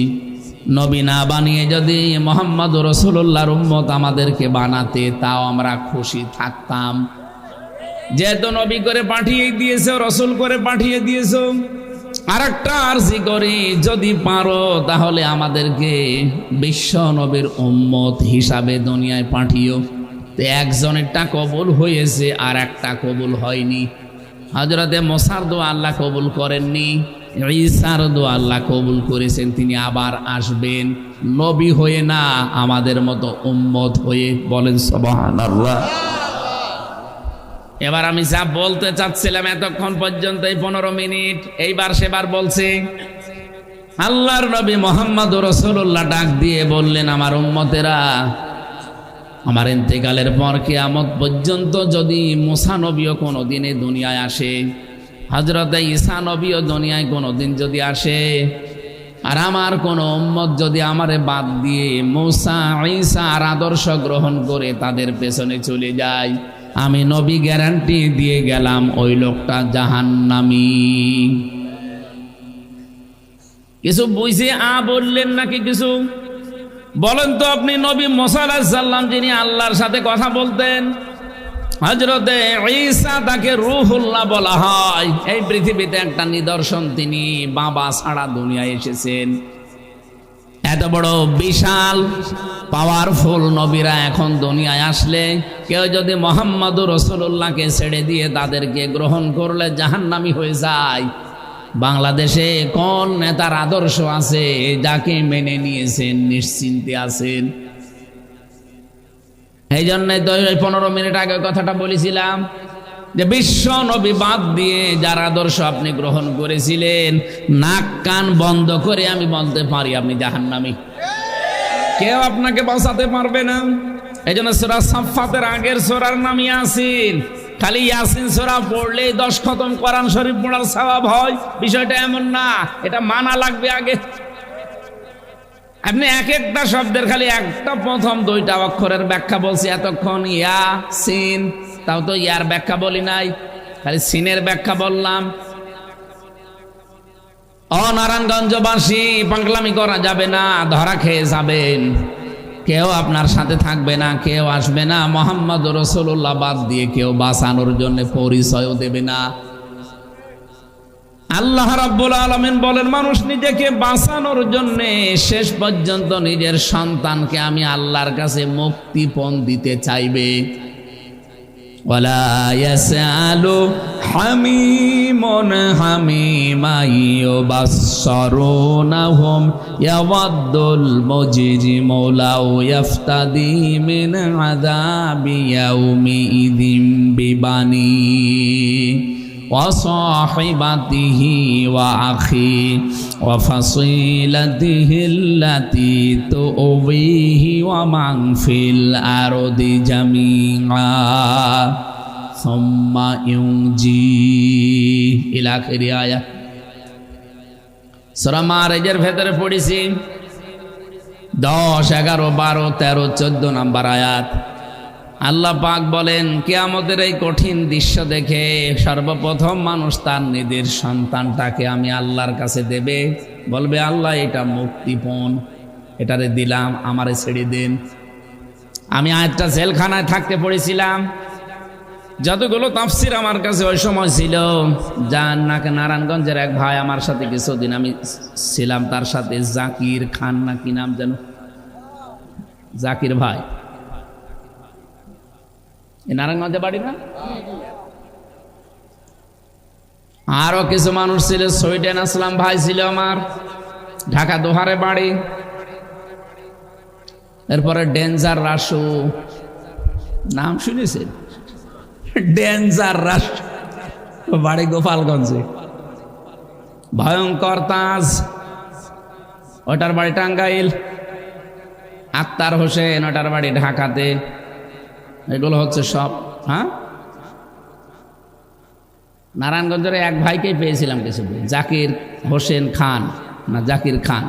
নবী না বানিয়ে যদি মুহাম্মদুর রাসূলুল্লাহর উম্মত আমাদেরকে বানাতে, তাও আমরা খুশি থাকতাম। যেহেতু নবী করে পাঠিয়ে দিয়েছো, রাসূল করে পাঠিয়ে দিয়েছো, আর একটা আরজি করি, যদি পারো তাহলে আমাদেরকে বিশ্ব নবীর উম্মত হিসাবে দুনিয়ায় পাঠিও। তো একজনেরটা কবুল হয়েছে আর একটা কবুল হয়নি। হযরতে মুসার দোয়া আল্লাহ কবুল করেননি, ঈসার দোয়া আল্লাহ কবুল করেছেন। তিনি আবার আসবেন নবী হয়ে না, আমাদের মতো উম্মত হয়ে। বলেন সুবহানাল্লাহ। এবার আমি যা বলতে চাচ্ছিলাম এতক্ষণ পর্যন্ত, এই 15 মিনিট, এইবার সেবার বলছে। আল্লাহর নবী মুহাম্মদুর রাসূলুল্লাহ ডাক দিয়ে বললেন, আমার উম্মতেরা, আমার ইন্তেকালের পর কিয়ামত পর্যন্ত যদি মুসা নবীও কোনো দিনে দুনিয়ায় আসে, হযরতে ঈসা নবীও দুনিয়ায় কোনো দিন যদি আসে, আর আমার কোনো উম্মত যদি আমারে বাদ দিয়ে মুসা ঈসার আদর্শ গ্রহণ করে তাদের পেছনে চলে যায়, আমি নবী গ্যারান্টি দিয়ে গেলাম ওই লোকটা জাহান্নামী। কিছু বুঝে বললেন নাকি কিছু? বলেন তো আপনি, নবী মুসা আলাইহিস সালাম যিনি আল্লাহর সাথে কথা বলতেন, হযরতে ঈসা তাকে রূহুল্লাহ বলা হয়। এই পৃথিবীতে একটা নিদর্শন, তিনি বাবা ছাড়া দুনিয়ায় এসেছেন। এত বড় বিশাল পাওয়ারফুল নবীরা এখন দুনিয়ায় আসলে কেউ যদি মুহাম্মদুর রাসূলুল্লাহকে ছেড়ে দিয়ে তাদেরকে গ্রহণ করলে জাহান্নামী হয়ে যায়। বাংলাদেশে কোন নেতার আদর্শ আছে যাকে মেনে নিয়েছেন নিশ্চিন্তে আছেন? এই জন্যই তো 15 মিনিট আগে কথাটা বলেছিলাম যে বিশ্ব নবী বাদ দিয়ে যার আদর্শ আপনি গ্রহণ করেছিলেন, নাক কান বন্ধ করে আমি বলতে পারি আপনি জাহান্নামী। কেউ আপনাকে বাঁচাতে পারবে না। এই জন্য সূরা সাফফাতের আগের সূরার নাম ইয়াসিন। খালি ইয়াসিন সূরা পড়লেই 10 খতম কোরআন শরীফ পড়ার সওয়াব হয়, বিষয়টা এমন না। এটা মানা লাগবে আগে। আপনি এক একটা শব্দের খালি একটা প্রথম 2টা অক্ষরের ব্যাখ্যা বলছি এতক্ষণ, ইয়া সিন, তাও তো ইয়ার ব্যাখ্যা বলি নাই, খালি সিনের ব্যাখ্যা বললাম। নারায়ণগঞ্জবাসী, পাগলামি করা যাবে না, ধরা খেয়ে যাবেন। কেউ আপনার সাথে থাকবে না, কেউ আসবে না। মুহাম্মদুর রাসূলুল্লাহ বাদ দিয়ে কেউ বাঁচানোর জন্য পরিচয়ও দেবে না। আল্লাহ রাব্বুল আলামিন বলেন, মানুষ নিজেকে বাঁচানোর জন্য শেষ পর্যন্ত নিজের সন্তানকে আমি আল্লাহর কাছে মুক্তিপণ দিতে চাইবে। ওয়ালা ইয়াসআলু হামিমুন হামিমা ইউবাসসিরুনাহুম ইয়াওয়াদ্দুল মুজরিমু লাউ ইয়াফতাদি মিন আযাবি ইয়াউমিইযিম বিবানি وصاحبته وأخيه وفصيلته التي تؤويه ومن في الأرض جميعا ثم ينجيه إلى آخر آية। সূরা মারিজের ভেতরে পড়েছি 10, 11, 12, 13, 14 নম্বর আয়াত। আল্লাহ পাক বলেন, কিয়ামতের এই কঠিন দৃশ্য দেখে সর্বপ্রথম মানুষ তার নিজের সন্তানটাকে আমি আল্লাহর কাছে দেবে, বলবে আল্লাহ এটা মুক্তিপণ। এটারে দিলাম, আমারে ছেড়ে দিন। আমি আয়াতটা জেলখানায় থাকতে পড়েছিলাম। যতগুলো তাফসির আমার কাছে ওই সময় ছিল, নারায়ণগঞ্জের এক ভাই আমার সাথে কিছুদিন আমি ছিলাম, তার সাথে জাকির খান না কি নাম যেন, জাকির ভাই, নারায়ণগঞ্জে বাড়ি না? আরো কিছু মানুষ ছিল, সৈয়দ আসলাম ভাই ছিল আমার, ঢাকা দোহারে বাড়ি। এরপরে ডেঞ্জার রাসু, নাম শুনেছেন? ডেঞ্জার রাসু বাড়ি গোপালগঞ্জে। ভয়ঙ্কর তাজ, ওটার বাড়ি টাঙ্গাইল। আক্তার হোসেন, ওটার বাড়ি ঢাকাতে। এগুলো হচ্ছে সব। হ্যাঁ, নারায়ণগঞ্জের এক ভাইকেই পেয়েছিলাম কিছুদিন, জাকির হোসেন খান না জাকির খান।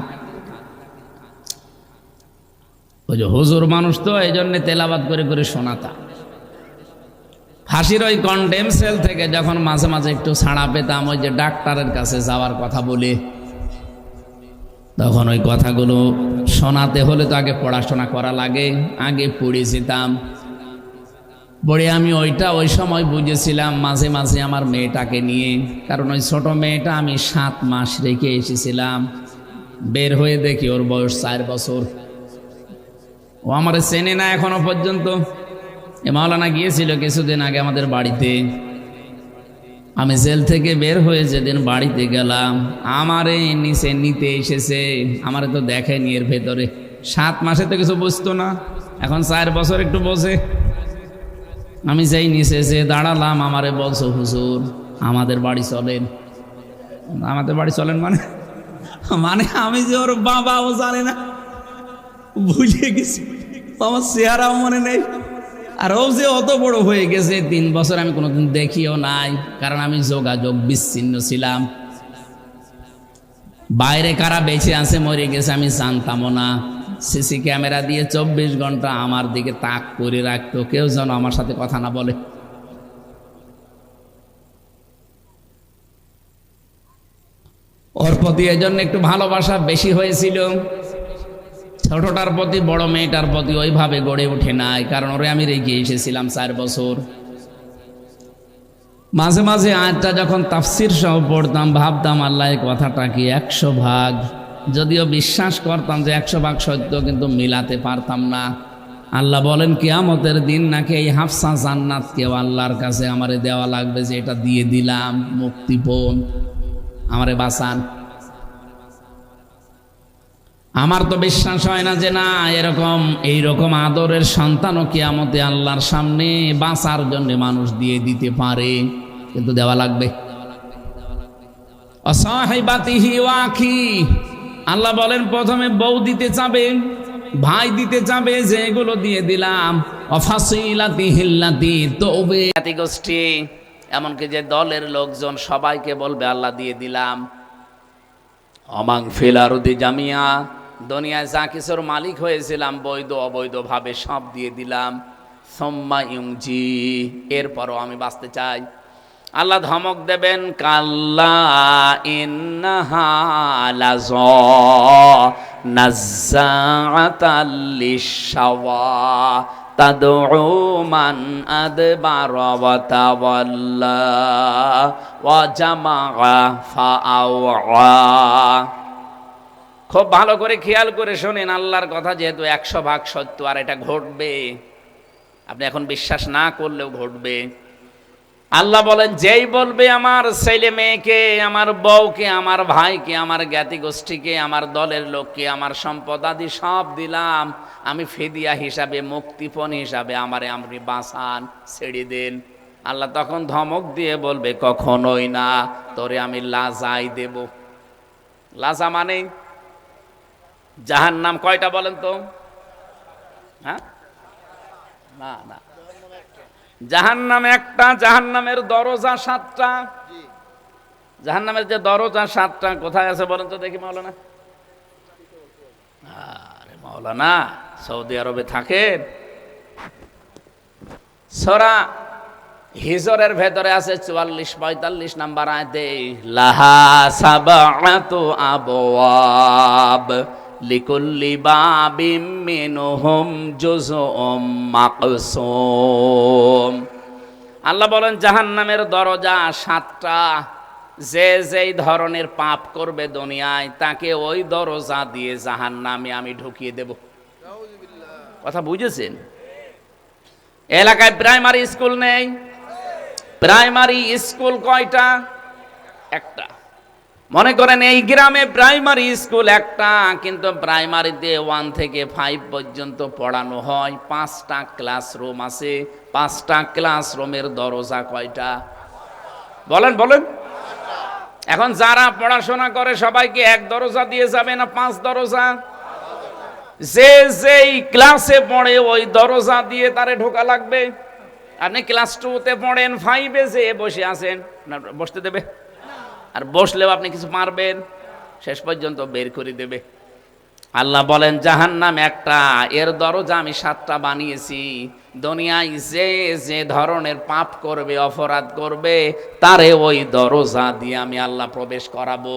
ওই যে হুজুর মানুষ তো, এই জন্য তেলাবাদ করে করে শোনাতাম। ফাঁসির ওই কন্ডেম সেল থেকে যখন মাঝে মাঝে একটু ছাড়া পেতাম, ওই যে ডাক্তারের কাছে যাওয়ার কথা বলে, তখন ওই কথাগুলো শোনাতে হলে তো আগে পড়াশোনা করা লাগে। আগে পড়ে যেতাম, পড়ে আমি ওই সময় বুঝেছিলাম মাঝে মাঝে আমার মেয়েটাকে নিয়ে। কারণ ওই ছোট মেয়েটা আমি 7 মাস রেখে এসেছিলাম, বের হয়ে দেখি ওর বয়স 4 বছর। ও আমার চেনে না এখনো পর্যন্ত। এ মাওলানা গিয়েছিল কিছুদিন আগে আমাদের বাড়িতে। আমি জেল থেকে বের হয়ে যেদিন বাড়িতে গেলাম, আমারে নিচে নিতে এসেছে। আমারে তো দেখেনি এর ভেতরে। 7 মাসে তো কিছু বুঝতো না, এখন 4 বছর একটু বোঝে। আমি যেই নিচে যে দাঁড়ালাম, আমারে বলছো হুজুর আমাদের বাড়ি চলেন। আমাদের বাড়ি চলেন মানে মানে আমি যে ওর বাবা, ও জানে না, ভুলে গেছি, আমার চেহারাও মনে নেই। আর ও যে অত বড় হয়ে গেছে, 3 বছর আমি কোনোদিন দেখিও নাই, কারণ আমি যোগাযোগ বিচ্ছিন্ন ছিলাম। বাইরে কারা বেঁচে আছে মরে গেছে আমি জানতামও না। সিসি ক্যামেরা দিয়ে 24 ঘন্টা আমার দিকে তাক করে রাখতো, কেউ যেন আমার সাথে কথা না বলে। ওর প্রতি এই জন্য একটু ভালোবাসা বেশি হয়েছিল। ছোটটার প্রতি, বড় মেয়েটার প্রতি ওইভাবে গড়ে ওঠে নাই, কারণ ওরে আমি রেখে এসেছিলাম 4 বছর। মাঝে মাঝে আয়াতটা যখন তাফসির সহ পড়তাম, ভাবতাম আল্লাহ এই কথাটা কি 100 ভাগ, যদিও বিশ্বাস করতাম যে 100 ভাগ সত্য, কিন্তু মিলাতে পারতাম না। আল্লাহ বলেন কিয়ামতের দিন নাকি এই হাফসা জান্নাতকেও আল্লাহর কাছে আমারে দেওয়া লাগবে, যে এটা দিয়ে দিলাম মুক্তিপণ, আমারে বাঁচান। আমার তো বিশ্বাস হয় না যে না এইরকম আদরের সন্তানও কিয়ামতে আল্লাহর সামনে বাঁচার জন্য মানুষ দিয়ে দিতে পারে, কিন্তু দেওয়া লাগবে। অসাহিবাতিহি ওয়াখি, আল্লাহ বলেন প্রথমে বউ দিতে চাবে, ভাই দিতে চাবে, যে এগুলো দিয়ে দিলাম। অফাসিলাতিহিল্লাতি তওবে, জাতি গোষ্ঠী, এমনকি যে দলের লোকজন সবাইকে বলবে আল্লাহ দিয়ে দিলাম। অমাং ফিল আরদি জামিয়া, দুনিয়ায় যা কিছুর মালিক হয়েছিলাম বৈধ অবৈধ ভাবে সব দিয়ে দিলাম। সুম্মা ইউনজি, এরপরও আমি বাঁচতে চাই। আল্লাহ ধমক দেবেন, কাল্লা ইন্নাহা লাযা নাযাআতাল লিশাওয়া তাদউ মান আদবারা ওয়া তাওয়াল্লা ওয়া জামাআ ফাআওয়া। খুব ভালো করে খেয়াল করে শোনেন, আল্লাহর কথা যেহেতু 100 ভাগ সত্য, আর এটা ঘটবে, আপনি এখন বিশ্বাস না করলেও ঘটবে। আল্লাহ বলেন, যেই বলবে আমার ছেলে মেয়েকে, আমার বউকে, আমার ভাইকে, আমার জ্ঞাতি গোষ্ঠীকে, আমার দলের লোককে, আমার সম্পদ আদি সব দিলাম, আমি ফিদিয়া হিসাবে, মুক্তিপণ হিসাবে আমারে আপনি বাঁচান, ছেড়ে দেন। আল্লাহ তখন ধমক দিয়ে বলবে, কখনোই না, তোরে আমি লাজাই দেব। লাজা মানে জাহান্নাম কয়টা বলেন তো? হ্যাঁ, না না, জাহান্নাম একটা, জাহান্নামের দরজা 7টা। জাহান্নামের যে দরজা 7টা কোথায় আছে বলেন তো দেখি মাওলানা? আরে মাওলানা সৌদি আরবে থাকেন। সূরা হিজরের ভেতরে আছে 44-45 নাম্বার আয়াতে, লাহা সাবআতু আবওয়াব লিকুল্লি বাবিম মিনহুম জুজউম মাকসুম। আল্লাহ বলেন জাহান্নামের দরজা 7টা। যে যেই ধরনের পাপ করবে দুনিয়ায় তাকে ওই দরজা দিয়ে জাহান্নামে আমি ঢুকিয়ে দেব। কথা বুঝেছেন? এলাকায় প্রাইমারি স্কুল নেই? প্রাইমারি স্কুল কয়টা? একটা। মনে করেন এই গ্রামে প্রাইমারি স্কুল একটা, কিন্তু প্রাইমারিতে 1 থেকে 5 পর্যন্ত পড়ানো হয়। 5টা ক্লাসরুম আছে। 5টা ক্লাসরুমের দরজা কয়টা? বলেন বলেন। এখন যারা পড়াশোনা করে সবাইকে এক দরজা দিয়ে যাবে না 5 দরজা? যে যেই ক্লাসে পড়ে ওই দরজা দিয়ে তারে ঢোকা লাগবে। আপনি ক্লাস 2-তে পড়েন, 5-এ যে বসে আছেন, না বসতে দেবে? আর বসলেও আপনি কিছু পারবেন? শেষ পর্যন্ত বের করে দেবে। আল্লাহ বলেন জাহান্নাম একটা, এর দরজা আমি 7টা বানিয়েছি। দুনিয়ায় যে যে ধরনের পাপ করবে, অপরাধ করবে, তারে ওই দরজা দিয়ে আমি আল্লাহ প্রবেশ করাবো।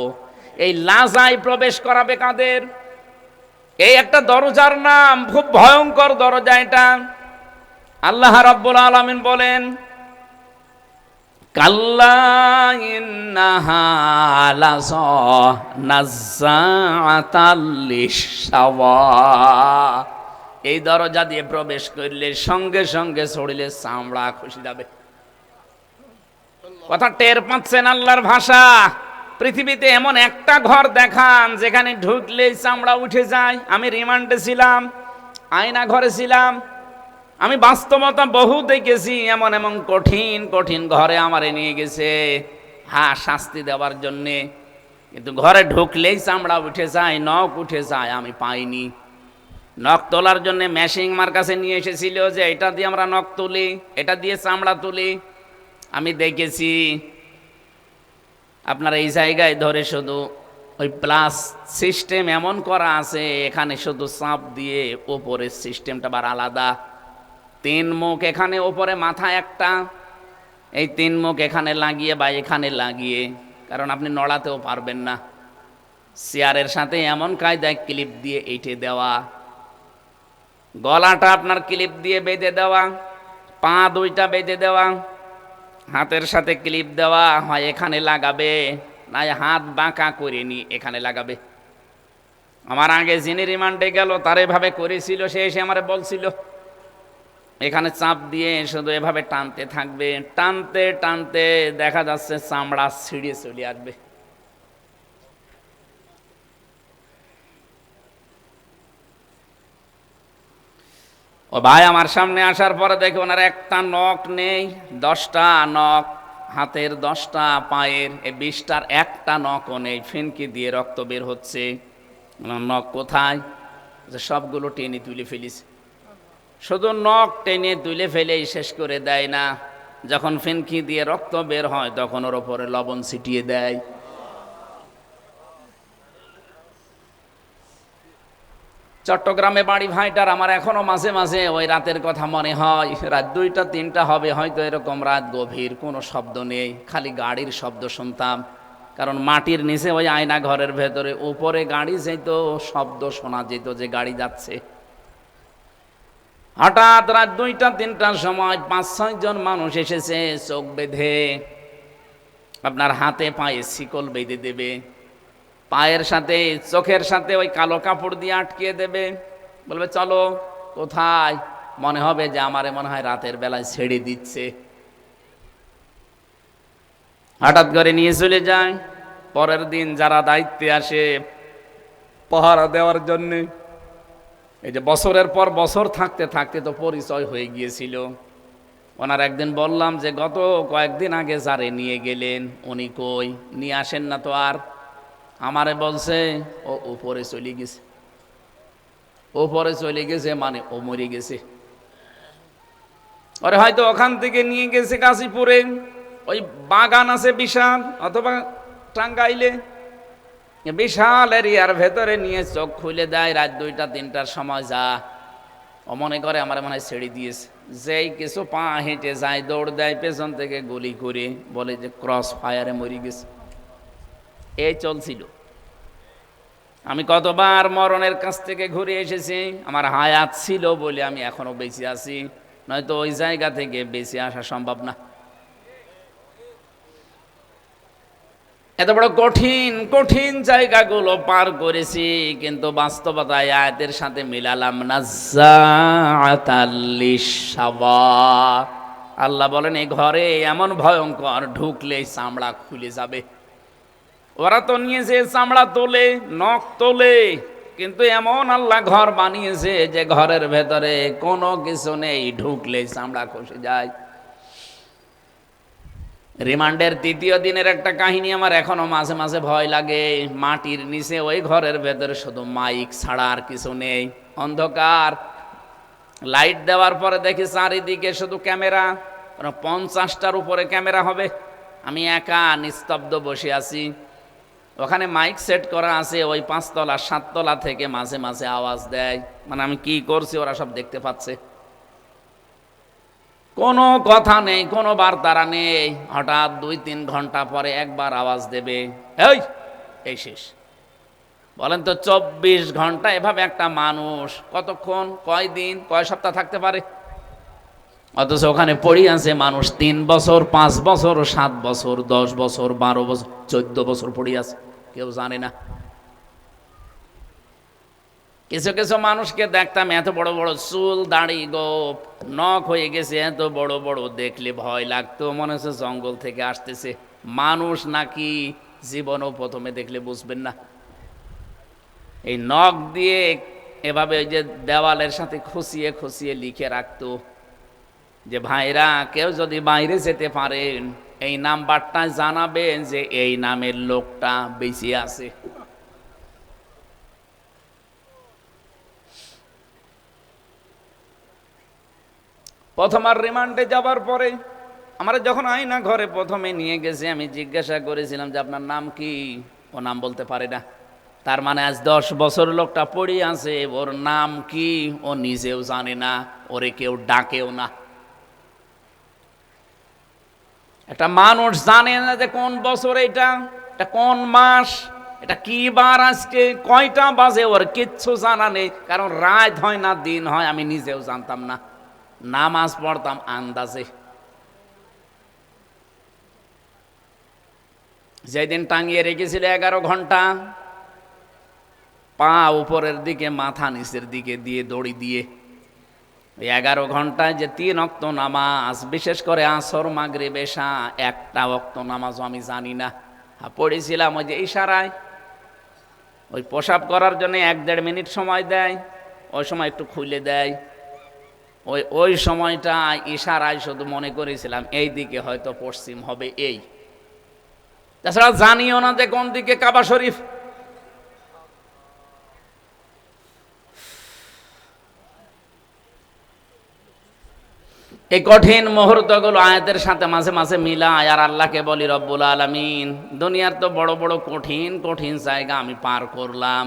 এই লাজায় প্রবেশ করাবে কাদের? এই একটা দরজার নাম, খুব ভয়ঙ্কর দরজা এটা। আল্লাহ রাব্বুল আলামিন বলেন কাল্লা ইন্নাহা লাযা নাযাআতাল লিশাওয়া। এই দরজা দিয়ে প্রবেশ করলে সঙ্গে সঙ্গে শরীরে চামড়া খসে যাবে। কথা টের পাচ্ছেন আল্লাহর ভাষা? পৃথিবীতে এমন একটা ঘর দেখান যেখানে ঢুকলেই চামড়া উঠে যায়। আমি রিমান্ডে ছিলাম, আয়না ঘরে ছিলাম, আমি বাস্তবতা বহু দেখেছি। এমন এমন কঠিন কঠিন ঘরে আমারে নিয়ে গেছে, হ্যাঁ, শাস্তি দেওয়ার জন্যে। কিন্তু ঘরে ঢুকলেই চামড়া উঠে যায়, নখ উঠে যায়। আমি পাইনি। নখ তোলার জন্য মেশিন আমার কাছে নিয়ে এসেছিল যে এটা দিয়ে আমরা নখ তুলি, এটা দিয়ে চামড়া তুলি। আমি দেখেছি আপনার এই জায়গায় ধরে শুধু ওই প্লাস সিস্টেম এমন করা আছে, এখানে শুধু চাপ দিয়ে ওপরের সিস্টেমটা আবার আলাদা। 3 মুখ এখানে, ওপরে মাথা একটা, এই 3 মুখ এখানে লাগিয়ে বা এখানে লাগিয়ে, কারণ আপনি নড়াতেও পারবেন না। চেয়ারের সাথে এমন কায়দায় ক্লিপ দিয়ে এইটে দেওয়া, গলাটা আপনার ক্লিপ দিয়ে বেঁধে দেওয়া, পা 2টা বেঁধে দেওয়া, হাতের সাথে ক্লিপ দেওয়া, হয় এখানে লাগাবে, না হাত বাঁকা করে নি এখানে লাগাবে। আমার আগে যিনি রিমান্ডে গেল তার এভাবে করেছিল, সে এসে আমারে বলছিল এখানে চাপ দিয়ে শুধু এভাবে টানতে থাকবে। টানতে টানতে দেখা যাচ্ছে চামড়া ছিঁড়ে চলে আসবে। ও ভাই আমার সামনে আসার পরে দেখে ওনার একটা নখ নেই, 10টা নখ, হাতের 10টা, পায়ের এই 20টার একটা নখও নেই। ফিনকি দিয়ে রক্ত বের হচ্ছে। নখ কোথায়? সবগুলো টেনে তুলে ফেলিস। শুধু নখ টেনে তুলে ফেলেই শেষ করে দেয় না, যখন ফিনকি দিয়ে রক্ত বের হয় তখন ওর ওপরে লবণ ছিটিয়ে দেয়। চট্টগ্রামে বাড়ি ভাইটার, আমার এখনো মাঝে মাঝে ওই রাতের কথা মনে হয়। রাত 2টা 3টা হবে হয়তো, এরকম রাত গভীর, কোনো শব্দ নেই, খালি গাড়ির শব্দ শুনতাম। কারণ মাটির নিচে ওই আয়না ঘরের ভেতরে, উপরে গাড়ি যেত, শব্দ শোনা যেত যে গাড়ি যাচ্ছে। হঠাৎ রাত 2টা 3টার সময় 5-6 জন মানুষ এসেছে, চোখ বেঁধে আপনার হাতে পায়ে শিকল বেঁধে দেবে, পায়ের সাথে চোখের সাথে ওই কালো কাপড় দিয়ে আটকিয়ে দেবে, বলবে চলো। কোথায়? মনে হবে যে আমারে মনে হয় রাতের বেলায় ছেড়ে দিচ্ছে। হঠাৎ করে নিয়ে চলে যায়। পরের দিন যারা দায়িত্বে আসে পাহারা দেওয়ার জন্যে, এই যে বছরের পর বছর থাকতে থাকতে তো পরিচয় হয়ে গিয়েছিল। ওনার একদিন বললাম যে গত কয়েকদিন আগে যারে নিয়ে গেলেন উনি কই? নিয়ে আসেন না তো আর। আমারে বলছে ও উপরে চলে গেছে। উপরে চলে গেছে মানে ও মরে গেছে। ওরে হয়তো ওখান থেকে নিয়ে গেছে গাজীপুরে, ওই বাগান আছে বিশাল, অথবা টাঙ্গাইলে, বিশাল এরিয়ার ভেতরে নিয়ে চোখ খুলে দেয় রাত 2টা 3টার সময়। যা ও মনে করে আমার মনে হয় ছেড়ে দিয়েছে। যেই কিছু পা হেঁটে যায়, দৌড় দেয়, পেছন থেকে গুলি করে বলে যে ক্রস ফায়ারে মরে গেছে। এই চলছিল। আমি কতবার মরণের কাছ থেকে ঘুরে এসেছি, আমার হায়াত ছিল বলে আমি এখনো বেঁচে আছি, নয়তো ওই জায়গা থেকে বেঁচে আসা সম্ভব না। এত বড় কঠিন কঠিন জায়গাগুলো পার করেছি, কিন্তু বাস্তবতায় আয়াতের সাথে মিলালাম না। আল্লাহ বলেন এই ঘরে এমন ভয়ঙ্কর, ঢুকলেই চামড়া খুলে যাবে। ওরা তো নিয়েছে চামড়া তোলে, নখ তোলে, কিন্তু এমন আল্লাহ ঘর বানিয়েছে যে ঘরের ভেতরে কোনো কিছু নেই, ঢুকলেই চামড়া খসে যায়। রিমান্ডের ৩য় দিনের একটা কাহিনী আমার এখনো মাঝে মাঝে ভয় লাগে। মাটির নিচে ওই ঘরের ভেতরে শুধু মাইক ছাড়া আর কিছু নেই, অন্ধকার। লাইট দেওয়ার পরে দেখি চারিদিকে শুধু ক্যামেরা, 50টার উপরে ক্যামেরা হবে। আমি একা নিস্তব্ধ বসে আছি। ওখানে মাইক সেট করা আছে, ওই 5 তলা 7 তলা থেকে মাঝে মাঝে আওয়াজ দেয়, মানে আমি কি করছি ওরা সব দেখতে পাচ্ছে। কোনো কথা নেই, কোনো বার্তারা নেই। হঠাৎ 2-3 ঘন্টা পরে একবার আওয়াজ দেবে, এই শেষ। বলেন তো 24 ঘন্টা এভাবে একটা মানুষ কতক্ষণ, কয় দিন, কয় সপ্তাহ থাকতে পারে? অথচ ওখানে পড়ে আছে মানুষ 3 বছর, 5 বছর, 7 বছর, 10 বছর, 12 বছর, 14 বছর পড়ে আছে, কেউ জানে না। কিছু কিছু মানুষকে দেখতাম এত বড় বড় চুল, দাড়ি, গোপ, নখ হয়ে গেছে এত বড় বড়, দেখলে ভয় লাগতো, মনে হচ্ছে জঙ্গল থেকে আসতেছে। মানুষ নাকি জীবনও প্রথমে দেখলে বুঝবেন না। এই নখ দিয়ে এভাবে ওই যে দেওয়ালের সাথে খুশিয়ে খুশিয়ে লিখে রাখতো যে ভাইরা কেউ যদি বাইরে যেতে পারেন এই নাম্বারটা জানাবেন যে এই নামের লোকটা বেঁচে আছে। প্রথম আর রিমান্ডে যাবার পরে আমার যখন আয়না ঘরে প্রথমে নিয়ে গেছে, আমি জিজ্ঞাসা করেছিলাম যে আপনার নাম কি? ও নাম বলতে পারে না। তার মানে আজ 10 বছর লোকটা পড়ে আছে, ওর নাম কি ও নিজেও জানে না, ওরে কেউ ডাকেও না। একটা মানুষ জানে না যে কোন বছর এটা কোন মাস, এটা কি বার, আজকে কয়টা বাজে, ওর কিচ্ছু জানা নেই। কারণ রাত হয় না দিন হয় আমি নিজেও জানতাম না, নামাজ পড়তাম আন্দাজে। যেদিন টাঙিয়ে রেখেছিল 11 ঘন্টা, পা উপরের দিকে মাথা নিচের দিকে দিয়ে দড়ি দিয়ে, 11 ঘন্টায় যে 3 ওয়াক্ত নামাজ, বিশেষ করে আসর, মাগরিব, এশা, একটা ওয়াক্ত নামাজও আমি জানি না। পড়েছিলাম ওই যে ইশারায়, ওই পেশাব করার জন্য 1-1.5 মিনিট সময় দেয়, ওই সময় একটু খুলে দেয়, ওই সময়টা ইশারায় শুধু মনে করেছিলাম এই দিকে হয়তো পশ্চিম হবে। এই তাছাড়া জানিও না যে কোন দিকে কাবা শরীফ। এই কঠিন মুহূর্তগুলো আয়াতের সাথে মাঝে মাঝে মিলায় আর আল্লাহকে বলি রব্বুল আলামিন, দুনিয়ার তো বড় বড় কঠিন কঠিন জায়গা আমি পার করলাম,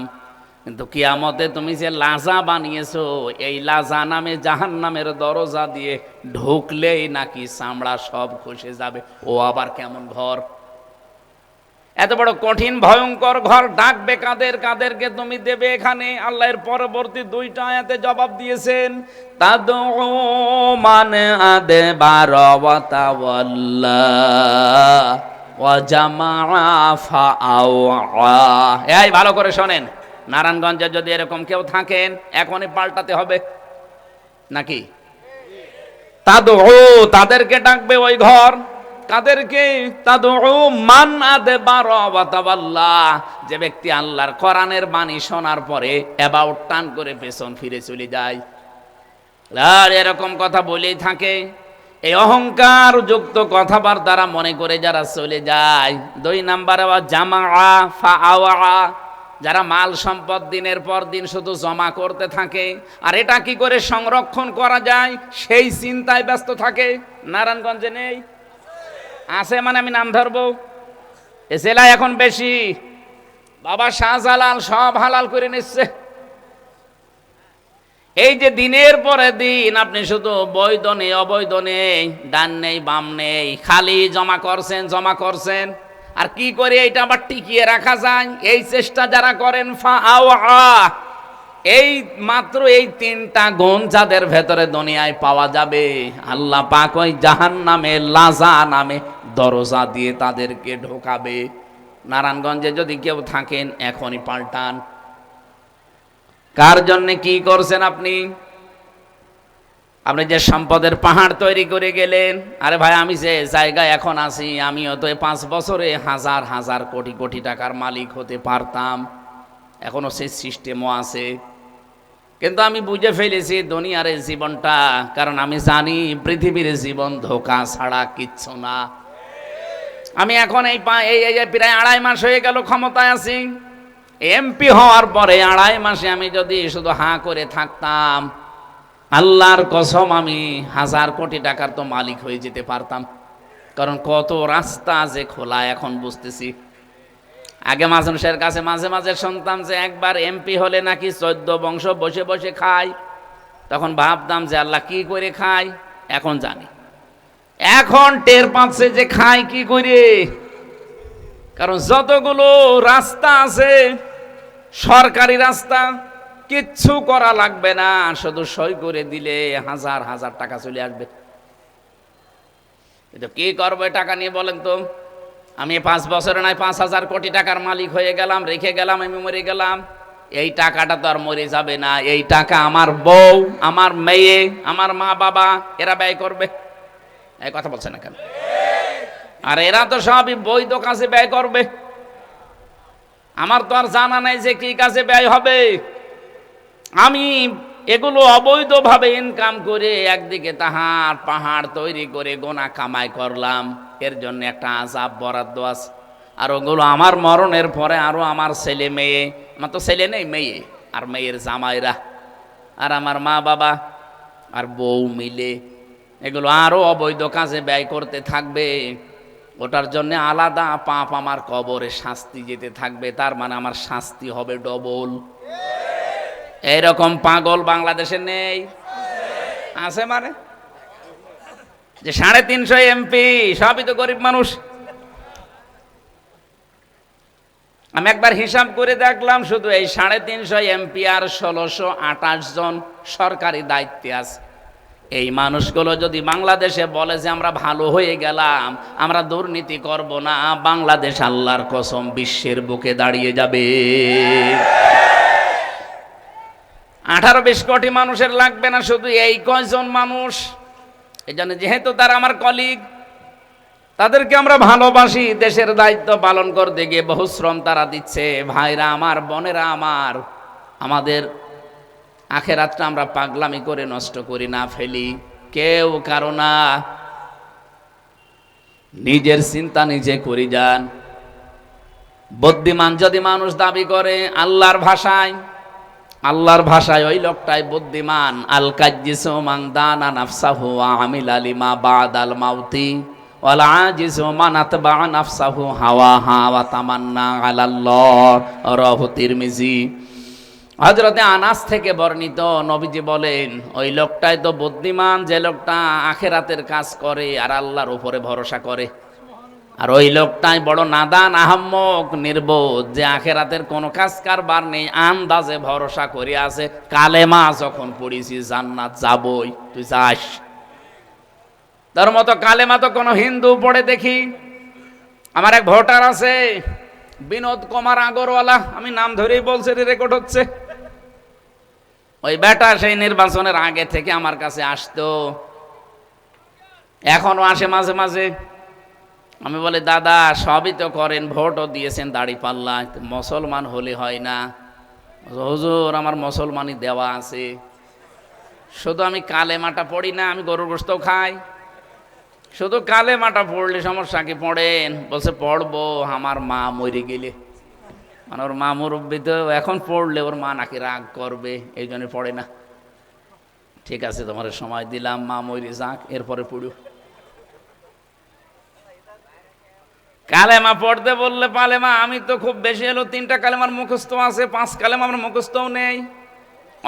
কিন্তু কিয়ামতে তুমি যে লাজা বানিয়েছো, এই লাজা নামে জাহান্নামের দরজা দিয়ে ঢুকলেই নাকি চামড়া সব খসে যাবে। ও আবার কেমন ঘর! এত বড় কঠিন ভয়ঙ্কর ঘর ডাকবে কাদের? কাদেরকে তুমি দেবে এখানে? আল্লাহর পরবর্তী 2টা আয়াতে জবাব দিয়েছেন, তাদউ মান আদবার ওয়া তাওয়াল্লা ওয়া জামাআ ফাআওয়া। এই ভালো করে শোনেন, নারায়ণগঞ্জে যদি এরকম কেউ থাকেন এখনই পাল্টাতে হবে নাকি? তাদউ, তাদেরকে ডাকবে ওই ঘর। কাদেরকে? তাদউ মান আদবার ওয়া তাওয়াল্লা, যে ব্যক্তি আল্লাহর কোরআনের বাণী শোনার পরে অ্যাবাউট টান করে পেছন ফিরে চলে যায়। আর এরকম কথা বলেই থাকে, এই অহংকার যুক্ত কথাবার্তা মনে করে যারা চলে যায়। 2 নাম্বারে ওয়া জামাআ ফাআওয়া, যারা মাল সম্পদ দিনের পর দিন শুধু জমা করতে থাকে আর এটা কি করে সংরক্ষণ করা যায় সেই চিন্তায় ব্যস্ত থাকে। নারায়ণগঞ্জে নেই? আছে মানে আমি নাম ধরবো? এ জেলায় এখন বেশি। বাবা শাহজালাল সব হালাল করে নিচ্ছে। এই যে দিনের পরে দিন আপনি শুধু বৈধ নেই অবৈধ নেই, ডান নেই বাম নেই, খালি জমা করছেন। আর কি করে এটা আবার টিকিয়ে রাখা যায়, এই চেষ্টা যারা করেন এই মাত্র এই 3টা গুণ যাদের ভেতরে দুনিয়ায় পাওয়া যাবে, আল্লাহ পাক ওই জাহান্নামে লাজা নামে দরজা দিয়ে তাদেরকে ঢোকাবে। নারায়ণগঞ্জে যদি কেউ থাকেন এখনই পাল্টান। কার জন্য কি করছেন আপনি? আপনি যে সম্পদের পাহাড় তৈরি করে গেলেন, আরে ভাই আমি যে জায়গায় এখন আছি, আমিও তো 5 বছরে হাজার হাজার কোটি কোটি টাকার মালিক হতে পারতাম, এখনো সেই সিস্টেমও আছে। কিন্তু আমি বুঝে ফেলেছি দুনিয়ার এই জীবনটা, কারণ আমি জানি পৃথিবীর জীবন ধোঁকা ছাড়া কিচ্ছু না। আমি এখন এই প্রায় 2.5 মাস হয়ে গেল ক্ষমতায় আছি। এমপি হওয়ার পরে 2.5 মাসে আমি যদি শুধু হাঁ করে থাকতাম, আল্লাহর কসম আমি হাজার কোটি টাকার তো মালিক হয়ে যেতে পারতাম। কারণ কত রাস্তা যে খোলা এখন বুঝতেছি। আগে মানুষের কাছে মাঝে মাঝে শুনতাম যে একবার এমপি হলে নাকি 14 বংশ বসে বসে খায়, তখন ভাবতাম যে আল্লাহ কি করে খায়। এখন জানি, এখন টের পাচ্ছে যে খায় কি করে। কারণ যতগুলো রাস্তা আছে সরকারি রাস্তা, কিচ্ছু করা লাগবে না, শুধু সই করে দিলে হাজার হাজার টাকা চলে আসবে। কিন্তু কি করবে টাকা নিয়ে বলেন তো? আমি 5 বছরে নয় 5,000 কোটি টাকার মালিক হয়ে গেলাম, রেখে গেলাম, আমি মরে গেলাম। এই টাকাটা তো আর মরে যাবে না। এই টাকা আমার বউ, আমার মেয়ে, আমার মা বাবা এরা ব্যয় করবে। এই কথা বলছে না কেন? আর এরা তো সবই বৈধ কাজে ব্যয় করবে। আমার তো আর জানা নাই যে কি কাজে ব্যয় হবে। আমি এগুলো অবৈধভাবে ইনকাম করে একদিকে তাহার পাহাড় তৈরি করে গোনা কামাই করলাম, এর জন্য একটা আযাব বরাদ্দ আছে। আর ওগুলো আমার মরণের পরে আরো আমার ছেলে মেয়ে, আমার তো ছেলে নেই, মেয়ে আর মেয়ের জামাইরা আর আমার মা বাবা আর বউ মিলে এগুলো আরো অবৈধ কাজে ব্যয় করতে থাকবে। ওটার জন্য আলাদা পাপ আমার কবরে শাস্তি যেতে থাকবে। তার মানে আমার শাস্তি হবে ডবল। এইরকম পাগল বাংলাদেশে নেই? আছে মানে যে 350 এমপি সবই তো গরিব মানুষ। আমি একবার হিসাব করে দেখলাম, শুধু এই 350 এমপি আর 1628 জন সরকারি দায়িত্বে আছে। এই মানুষগুলো যদি বাংলাদেশে বলে যে আমরা ভালো হয়ে গেলাম, আমরা দুর্নীতি করব না, বাংলাদেশ আল্লাহর কসম বিশ্বের বুকে দাঁড়িয়ে যাবে। 18-20 কোটি মানুষের লাগবে না, শুধু এই কয়জন মানুষ। এই জন্য যেহেতু তারা আমার কলিগ, তাদেরকে আমরা ভালোবাসি, দেশের দায়িত্ব পালন করতে গিয়ে বহু শ্রম তারা দিচ্ছে। ভাইরা আমার, বোনেরা আমার, আমাদের আখেরাতটা আমরা পাগলামি করে নষ্ট করি না, ফেলি কেউ কারো না। নিজের চিন্তা নিজে করি যান। বুদ্ধিমান যদি মানুষ দাবি করে আল্লাহর ভাষায় ওই লোকটাই বুদ্ধিমান। আল কাজ্জিসু মান দানা নাফসাহু ওয়া আমিলা লিমা বাদাল মাউতি ওয়াল আজিজু মান আতবা নাফসাহু হাওয়াহা ওয়া তামান্না আলাল্লাহ। রাহু তিরমিজি। হযরতে আনাস থেকে বর্ণিত, নবীজি বলেন ওই লোকটাই তো বুদ্ধিমান যে লোকটা আখিরাতের কাজ করে আর আল্লাহর উপরে ভরসা করে। আর ওই লোকটাই বড় নাদান, আহাম্মক, নির্বোধ যে আখিরাতের কোনো কাজ কারবার নেই, আন্দাজে ভরসা করে আছে। কালেমা যখন পড়িছি জান্নাত যাবই, তুই যাস। তার মতো কালেমা তো কোনো হিন্দু পড়ে দেখি। আমার এক ভোটার আছে বিনোদ কুমার আগরওয়ালা, আমি নাম ধরেই বলছি, রেকর্ড হচ্ছে। ওই বেটা সেই নির্বাচনের আগে থেকে আমার কাছে আসতো, এখনো আসে মাঝে মাঝে। আমি বলি দাদা সবই তো করেন, ভোটও দিয়েছেন দাঁড়িপাল্লা, মুসলমান হলে হয় না? হুজুর আমার মুসলমানই দেওয়া আছে, শুধু আমি কালেমাটা পড়ি না, আমি গরুর গোশত খাই। শুধু কালেমাটা পড়লে সমস্যা কি? পড়েন। বলছে পড়বো, আমার মা মরে গেলে, মানে ওর মা মুরব্বী তো, এখন পড়লে ওর মা নাকি রাগ করবে, এই জন্য পড়ে না। ঠিক আছে তোমার সময় দিলাম, মা মরে যাক, এরপরে পড়ো। কালেমা পড়তে বললে পালেমা, আমি তো খুব বেশি হলো 3টা কালেমার মুখস্থ আছে, 5 কালেমা আমার মুখস্থও নেই।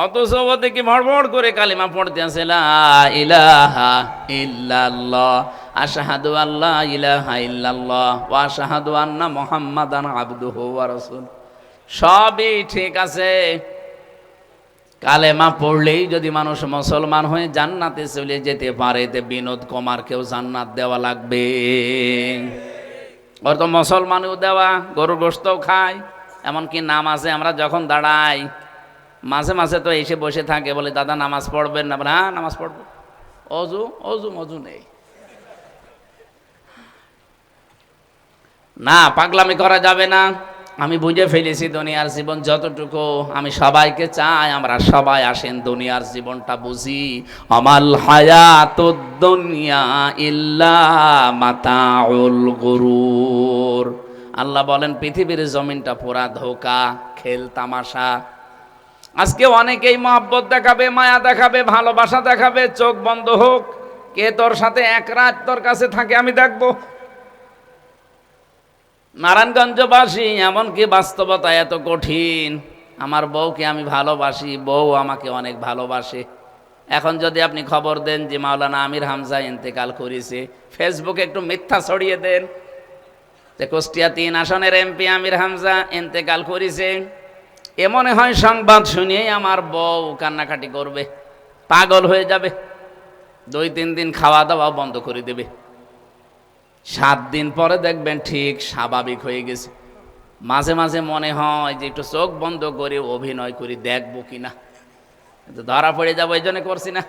অথচ ও দেখি ভড়ভড় করে কালেমা পড়তে আছে, লা ইলাহা ইল্লাল্লাহ আশহাদু আল্লা ইলাহা ইল্লাল্লাহ ওয়া আশহাদু আন্না মুহাম্মাদান আবদুহু ওয়া রাসূল। সবই ঠিক আছে, কালেমা পড়লেই যদি মানুষ মুসলমান হয়ে জান্নাতে চলে যেতে পারে, তে বিনোদ কুমারকেও জান্নাত দেওয়া লাগবে। ওর তো মুসলমানও দেওয়া, গরুর গোশতও খায়, এমনকি নামাজে আমরা যখন দাঁড়াই মাঝে মাঝে তো এসে বসে থাকে, বলে দাদা নামাজ পড়বেন না? হ্যাঁ নামাজ পড়বো। অজু অজু মজু নেই না, পাগলামি করা যাবে না। আমি বুঝে ফেলেছি দুনিয়ার জীবন যতটুকু, আমি সবাইকে চাই আমরা সবাই আসেন দুনিয়ার জীবনটা বুঝি। আমাল হায়াতুদ দুনিয়া ইল্লা মাতাউল গুরুর। আল্লাহ বলেন পৃথিবীর জমিনটা পুরা ধোঁকা, খেল তামাশা। আজকে অনেকেই মহব্বত দেখাবে, মায়া দেখাবে, ভালোবাসা দেখাবে, চোখ বন্ধ হোক, কে তোর সাথে এক রাত তোর কাছে থাকে আমি দেখবো। নারায়ণগঞ্জবাসী, এমনকি বাস্তবতা এত কঠিন, আমার বউকে আমি ভালোবাসি, বউ আমাকে অনেক ভালোবাসে। এখন যদি আপনি খবর দেন যে মাওলানা আমির হামজা ইন্তেকাল করেছে, ফেসবুকে একটু মিথ্যা ছড়িয়ে দেন যে কুষ্টিয়া ৩ আসনের এমপি আমির হামজা ইন্তেকাল করেছে, এ মনে হয় সংবাদ শুনিয়েই আমার বউ কান্নাকাটি করবে, পাগল হয়ে যাবে, ২-৩ দিন খাওয়া দাওয়া বন্ধ করে দেবে। ৭ দিন পরে দেখবেন ঠিক স্বাভাবিক হয়ে গেছে। মাঝে মাঝে মনে হয় যে একটু চোখ বন্ধ করে অভিনয় করি, দেখবো কিনা, কিন্তু ধরা পড়ে যাবো, এই জন্য করছি না।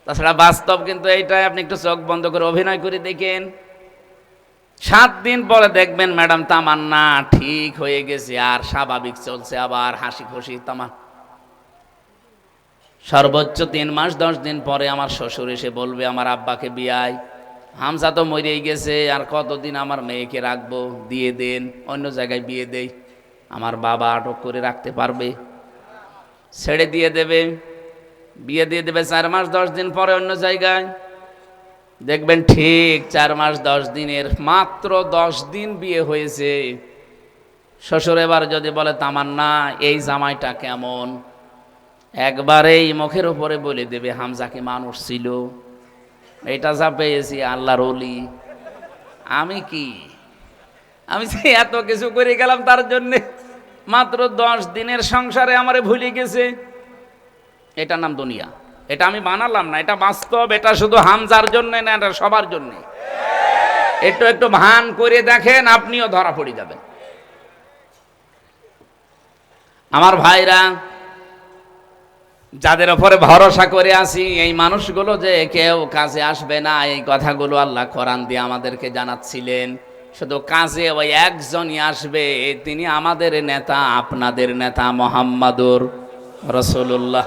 তাছাড়া বাস্তব কিন্তু এইটাই, আপনি একটু চোখ বন্ধ করে অভিনয় করে দেখেন, ৭ দিন পরে দেখবেন ম্যাডাম তামান্না ঠিক হয়ে গেছে, আর স্বাভাবিক চলছে, আবার হাসি খুশি তামান। সর্বোচ্চ ৩ মাস ১০ দিন পরে আমার শ্বশুর এসে বলবে আমার আব্বাকে বিয়াই, হামজা তো মরেই গেছে, আর কতদিন আমার মেয়েকে রাখবো, দিয়ে দেন, অন্য জায়গায় বিয়ে দেই। আমার বাবা আটক করে রাখতে পারবে? ছেড়ে দিয়ে দেবে, বিয়ে দিয়ে দেবে ৪ মাস ১০ দিন পরে অন্য জায়গায়। দেখবেন ঠিক ৪ মাস ১০ দিনের মাত্র ১০ দিন বিয়ে হয়েছে, শ্বশুর এবার যদি বলে তামান্না এই জামাইটা কেমন, একবারেই মুখের উপরে বলে দেবে হামজা কি মানুষ ছিল? এটা যা পেয়েছি আল্লাহর ওলি। আমি কি, আমি যে এত কিছু করে গেলাম তার জন্যে, মাত্র ১০ দিনের সংসারে আমারে ভুলে গেছে। এটার নাম দুনিয়া, এটা আমি বানালাম না, এটা বাস্তব, এটা শুধু হামজার জন্য না, এটা সবার জন্য। একটু একটু ভান করে দেখেন, আপনিও ধরা পড়ে যাবেন। আমার ভাইরা, যাদের ওপরে ভরসা করে আসি, এই মানুষগুলো যে কেউ কাজে আসবে না, এই কথাগুলো আল্লাহ কোরআন দিয়ে আমাদেরকে জানাচ্ছিলেন। শুধু কাজে ওই একজনই আসবে, তিনি আমাদের নেতা, আপনাদের নেতা মুহাম্মাদুর রাসূলুল্লাহ।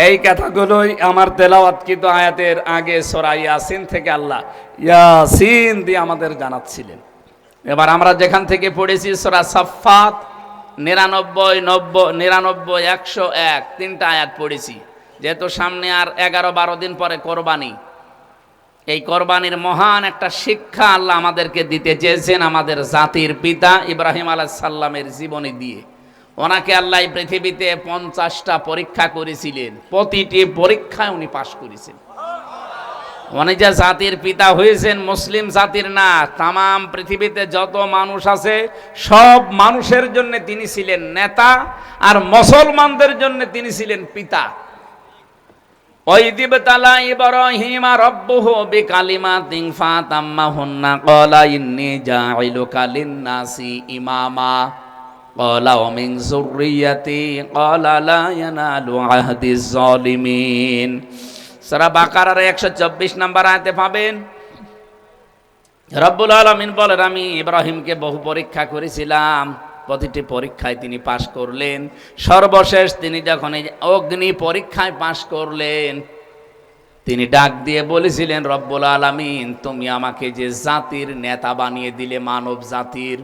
এই কথাগুলোই আমার তেলাওয়াতকৃত আয়াতের আগে সূরা ইয়াসিন থেকে আল্লাহ ইয়াসিন দিয়ে আমাদের জানাচ্ছিলেন। এবার আমরা যেখান থেকে পড়েছি সূরা সাফফাত ৯৯, ৯০, ৯৯, ১০১, ৩টা আয়াত পড়েছি। যেহেতু সামনে আর ১১-১২ দিন পরে কোরবানি, এই কোরবানির মহান একটা শিক্ষা আল্লাহ আমাদেরকে দিতে চেয়েছেন আমাদের জাতির পিতা ইব্রাহিম আলাইহিস সালামের জীবনী দিয়ে। ওনাকে আল্লাহ পৃথিবীতে ৫০টা পরীক্ষা করেছিলেন, প্রতিটি পরীক্ষায় উনি পাশ করেছেন। উনি যে জাতির পিতা হয়েছেন মুসলিম জাতির না, তামাম পৃথিবীতে যত মানুষ আছে সব মানুষের জন্য তিনি ছিলেন নেতা, আর মুসলমানদের জন্য তিনি ছিলেন পিতা। ওয়াইদিবতালা ইব্রাহিমা রাব্বুহু বিকালিমাতিন ফাতাম্মাহুন্না ক্বালা ইন্নী জাইলুকা লিন-নাসি ইমামা ক্বালা ওয়া মিন যুররিয়াতি ক্বালা লা ইয়ানালু আহদিজ যালিমিন। সূরা বাকারার ১২৪ নম্বর আয়াতে পাবেন, রব্বুল আলামিন বলেন আমি ইব্রাহিমকে বহু পরীক্ষা করেছিলাম, প্রতিটি পরীক্ষায় তিনি পাশ করলেন। সর্বশেষ তিনি যখন এই অগ্নি পরীক্ষায় পাশ করলেন, তিনি ডাক দিয়ে বলেছিলেন রব্বুল আলামিন তুমি আমাকে যে জাতির নেতা বানিয়ে দিলে, মানব জাতির,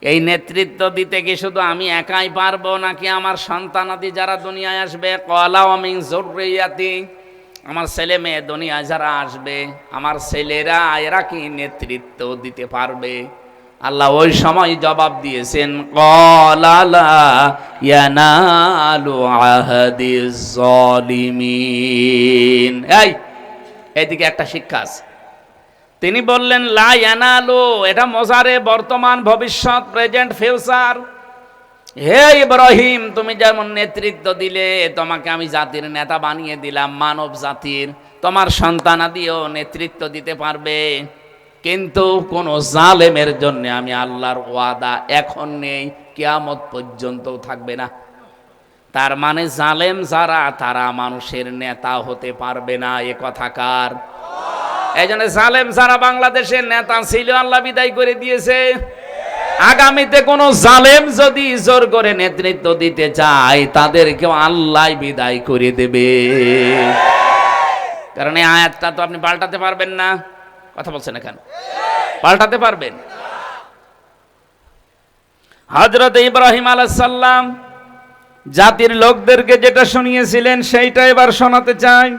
এই নেতৃত্ব দিতে কি শুধু আমি একাই পারবো, নাকি আমার সন্তানাদি যারা দুনিয়ায় আসবে, ক্বালা ওয়া মিন যুররিয়াতি, আমার ছেলে মেয়ে দুনিয়ায় যারা আসবে, আমার ছেলেরা এরা কি নেতৃত্ব দিতে পারবে? আল্লাহ ওই সময় জবাব দিয়েছেন ক্বালা লা ইয়ানালু আহদিজ যালিমিন। এইদিকে একটা শিক্ষা আছে, তিনি বললেন লা ইয়ানালু, এটা মোজারে, বর্তমান, ভবিষ্যৎ, প্রেজেন্ট, ফিউচার। হে ইব্রাহিম, তুমি যেমন নেতৃত্ব দিলে, তোমাকে আমি জাতির নেতা বানিয়ে দিলাম, মানব জাতির, তোমার সন্তানাদিও নেতৃত্ব দিতে পারবে, কিন্তু কোন জালেমের জন্য আমি আল্লাহর ওয়াদা এখন নেই, কিয়ামত পর্যন্তও থাকবে না। তার মানে জালেম যারা, তারা মানুষের নেতা হতে পারবে না, এ কথা কার? এই জন্য জালেম যারা বাংলাদেশের নেতা ছিল, আল্লাহ বিদায় করে দিয়েছে। আগামীতে কোন জালেম যদি জোর করে নেতৃত্ব দিতে চায়, তাদেরকেও আল্লাহ বিদায় করে দেবে। কারণ এই আয়াতটা তো আপনি পাল্টাতে পারবেন না। কথা বলছেন এখানে, পাল্টাতে পারবেন? হযরত ইব্রাহিম আলাইহিস সালাম জাতির লোকদেরকে যেটা শুনিয়েছিলেন সেইটা এবার শোনাতে চাই।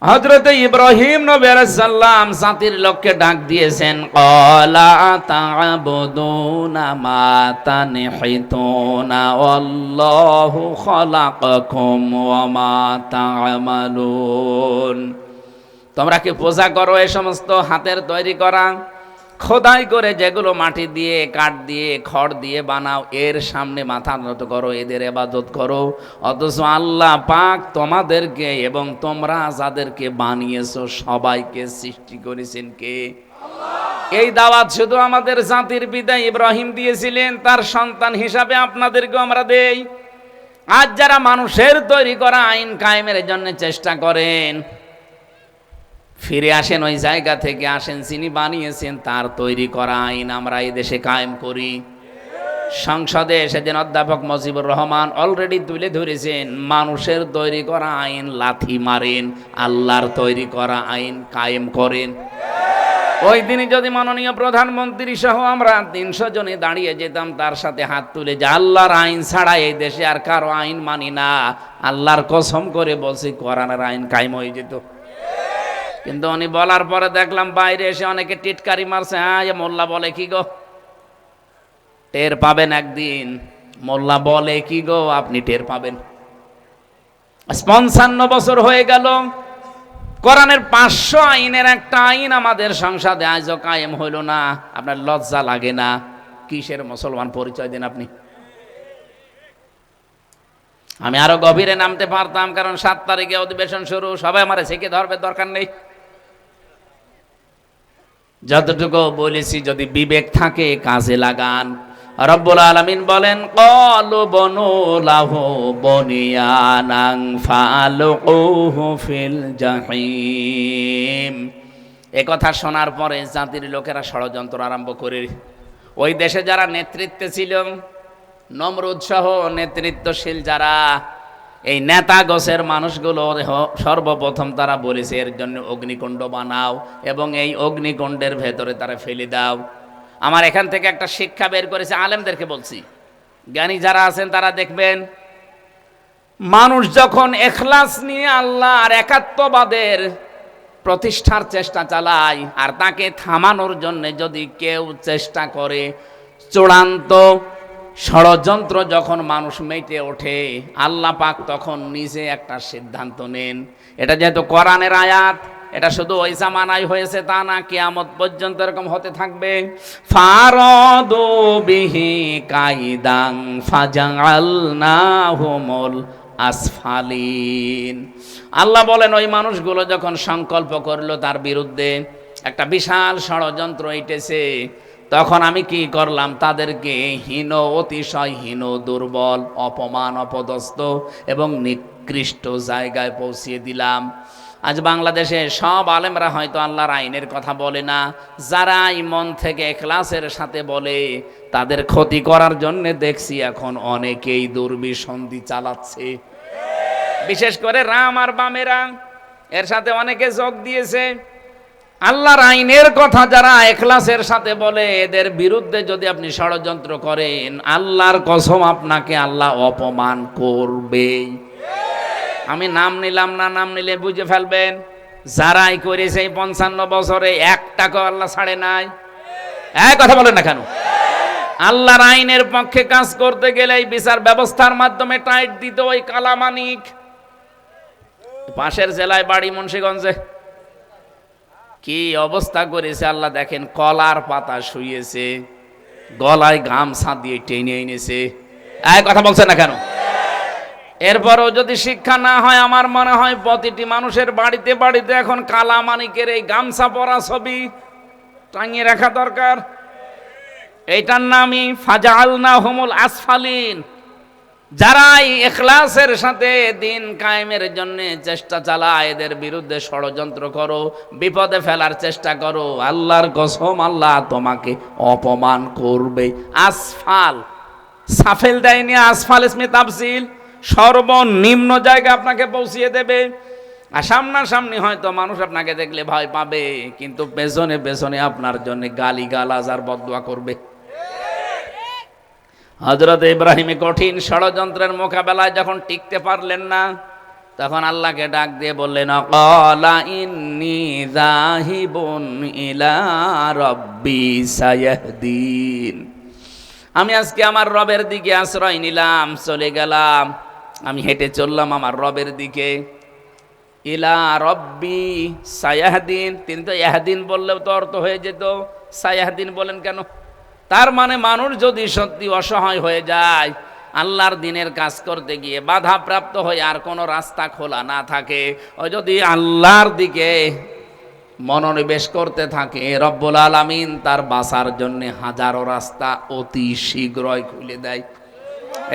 হযরত ইব্রাহিম নবী আলাইহিস সালাম জাতির লোককে ডাক দিয়েছেন, ক্বালা তা'বুদুনা মা তানহিতুনা ওয়াল্লাহু খালাকাকুম ওয়া মা তা'মালুন। তোমরা কি পূজা করো এই সমস্ত হাতের তৈরি করা, খোদাই করে যেগুলো মাটি দিয়ে, কাঠ দিয়ে, খড় দিয়ে বানাও, এর সামনে মাথা নত করো, এদের ইবাদত করো, অথচ আল্লাহ পাক তোমাদেরকে এবং তোমরা যাদেরকে বানিয়েছো সবাইকে সৃষ্টি করেছেন কে? এই দাওয়াত শুধু আমাদের জাতির পিতা ইব্রাহিম দিয়েছিলেন, তার সন্তান হিসাবে আপনাদেরকেও আমরা দেই। আজ যারা মানুষের তৈরি করা আইন কায়েমের জন্য চেষ্টা করেন, ফিরে আসেন ওই জায়গা থেকে, আসেন যিনি বানিয়েছেন তার তৈরি করা আইন আমরা এই দেশে কায়েম করি। সংসদে সেদিন অধ্যাপক মুজিবুর রহমান অলরেডি তুলে ধরেছেন, মানুষের তৈরি করা আইন লাথি মারেন, আল্লাহর তৈরি করা আইন কায়েম করেন। ওই দিনই যদি মাননীয় প্রধানমন্ত্রী সহ আমরা 300 জনে দাঁড়িয়ে যেতাম, তার সাথে হাত তুলে যে আল্লাহর আইন ছাড়া এই দেশে আর কারো আইন মানি না, আল্লাহর কসম করে বলছি কোরআনের আইন কায়েম হয়ে যেত। কিন্তু উনি বলার পরে দেখলাম বাইরে এসে অনেকে টিটকারি মারছে, হ্যাঁ এ মোল্লা বলে কি গো, টের পাবেন একদিন। মোল্লা বলে কি গো, আপনি টের পাবেন। 55 বছর হয়ে গেল, কোরআনের 500 আইনের একটা আইন আমাদের সংসদে আজও কায়েম হইল না। আপনার লজ্জা লাগে না? কিসের মুসলমান পরিচয় দেন আপনি? আমি আরো গভীরে নামতে পারতাম, কারণ 7 তারিখে অধিবেশন শুরু, সবাই আমার ছেকে ধরবে, দরকার নেই। যতটুকু বলেছি যদি বিবেক থাকে কাজে লাগান। রব্বুল আলামিন বলেন, ক্বালু বনু লাহু বুনিয়ানান ফালুকুহু ফিল জাহিম। এ কথা শোনার পরে জাতির লোকেরা ষড়যন্ত্র আরম্ভ করে, ওই দেশে যারা নেতৃত্বে ছিল, নমরুদ সহ নেতৃত্বশীল যারা, এই নেতা গোছের মানুষগুলো সর্বপ্রথম তারা বলেছে এর জন্য অগ্নিকুণ্ড বানাও এবং এই অগ্নিকুণ্ডের ভেতরে তারা ফেলে দাও। আমার এখান থেকে একটা শিক্ষা বের করেছে, আলেমদেরকে বলছি, জ্ঞানী যারা আছেন তারা দেখবেন, মানুষ যখন এখলাস নিয়ে আল্লাহর একাত্মবাদের প্রতিষ্ঠার চেষ্টা চালায়, আর তাকে থামানোর জন্য যদি কেউ চেষ্টা করে, চূড়ান্ত ষড়যন্ত্র যখন মানুষ মেটে ওঠে, আল্লাহ পাক তখন নিজে একটা সিদ্ধান্ত নেন। এটা যেহেতু কোরআনের আয়াত, এটা শুধু ওই জামানায় হয়েছে তা না, কিয়ামত পর্যন্ত এরকম হতে থাকবে। ফারাদু বিহি কাইদান ফাজালনাহুমুল আসফালিন। আল্লাহ বলেন, ওই মানুষগুলো যখন সংকল্প করলো তার বিরুদ্ধে, একটা বিশাল ষড়যন্ত্র এঁটেছে, তখন আমি কি করলাম? তাদেরকে হীন, অতিশয় হীন, দুর্বল, অপমান, অপদস্থ এবং নিকৃষ্ট জায়গায় পৌঁছিয়ে দিলাম। আজ বাংলাদেশে সব আলেমরা হয়তো আল্লাহর আইনের কথা বলে না, যারা মন থেকে ইখলাসের সাথে বলে, তাদের ক্ষতি করার জন্য দেখছি এখন অনেকেই দুর্বিসন্ধি চালাচ্ছে। বিশেষ করে রাম আর বামেরা এর সাথে অনেকে যোগ দিয়েছে। আল্লাহর আইনের কথা যারা ইখলাসের সাথে বলে, এদের বিরুদ্ধে যদি আপনি ষড়যন্ত্র করেন, আল্লাহর কসম আপনাকে আল্লাহ অপমান করবে। আমি নাম নিলাম না, নাম নিলে বুঝে ফেলবেন। যারাই করেছে এই 55 বছরে 1 টাকা আল্লাহ ছাড়ে নাই। কথা বলেন না কেন? আল্লাহর আইনের পক্ষে কাজ করতে গেলে এই বিচার ব্যবস্থার মাধ্যমে টাইট দিত ওই কালামানিক। পাশের জেলায় বাড়ি মুন্সিগঞ্জে, কি অবস্থা করেছে আল্লাহ দেখেন, কলার পাতা শুয়েছে, গলায় গামছা দিয়ে টেনে এনেছে। এই কথা বলছে না কেন? এরপরও যদি শিক্ষা না হয়, আমার মনে হয় প্রতিটি মানুষের বাড়িতে বাড়িতে এখন কালা মানিকের এই গামছা পরা ছবি টাঙিয়ে রাখা দরকার। এইটার নামই ফাজআলনাহুমুল আসফালিন। যারা এই ইখলাসের সাথে দিন কায়েমের জন্য চেষ্টা চালায়, এদের বিরুদ্ধে ষড়যন্ত্র করো, বিপদে ফেলার চেষ্টা করো, আল্লাহর কসম আল্লাহ তোমাকে অপমান করবে। আসফাল, সাফেল দেয়নি, আসফাল ইসমে তাফসিল, সর্বনিম্ন জায়গা আপনাকে পৌঁছিয়ে দেবে। আর সামনাসামনি হয়তো মানুষ আপনাকে দেখলে ভয় পাবে, কিন্তু পেছনে পেছনে আপনার জন্য গালি গালাজ আর বদদুয়া করবে। হযরত ইব্রাহিম কঠিন ষড়যন্ত্রের মোকাবেলায় যখন টিকতে পারলেন না, তখন আল্লাহকে ডাক দিয়ে বললেন, ক্বালা ইন্নী যাহিবুন ইলা রাব্বি সায়াহদিন। আমি আজকে আমার রবের দিকে আশ্রয় নিলাম, চলে গেলাম, আমি হেঁটে চললাম আমার রবের দিকে। ইলা রব্বি সায়াহদিন, তিনি তো ইয়াহদিন বললেও তো অর্থ হয়ে যেত, সায়াহদিন বলেন কেন? তার মানে মানুষ যদি সত্যি অসহায় হয়ে যায়, আল্লাহর দিনের কাজ করতে গিয়ে বাধাপ্রাপ্ত হয়ে আর কোনো রাস্তা খোলা না থাকে, ও যদি আল্লাহর দিকে মনোনিবেশ করতে থাকে, রব্বুল আলামিন তার বাঁচার জন্য হাজারো রাস্তা অতি শীঘ্রই খুলে দেয়।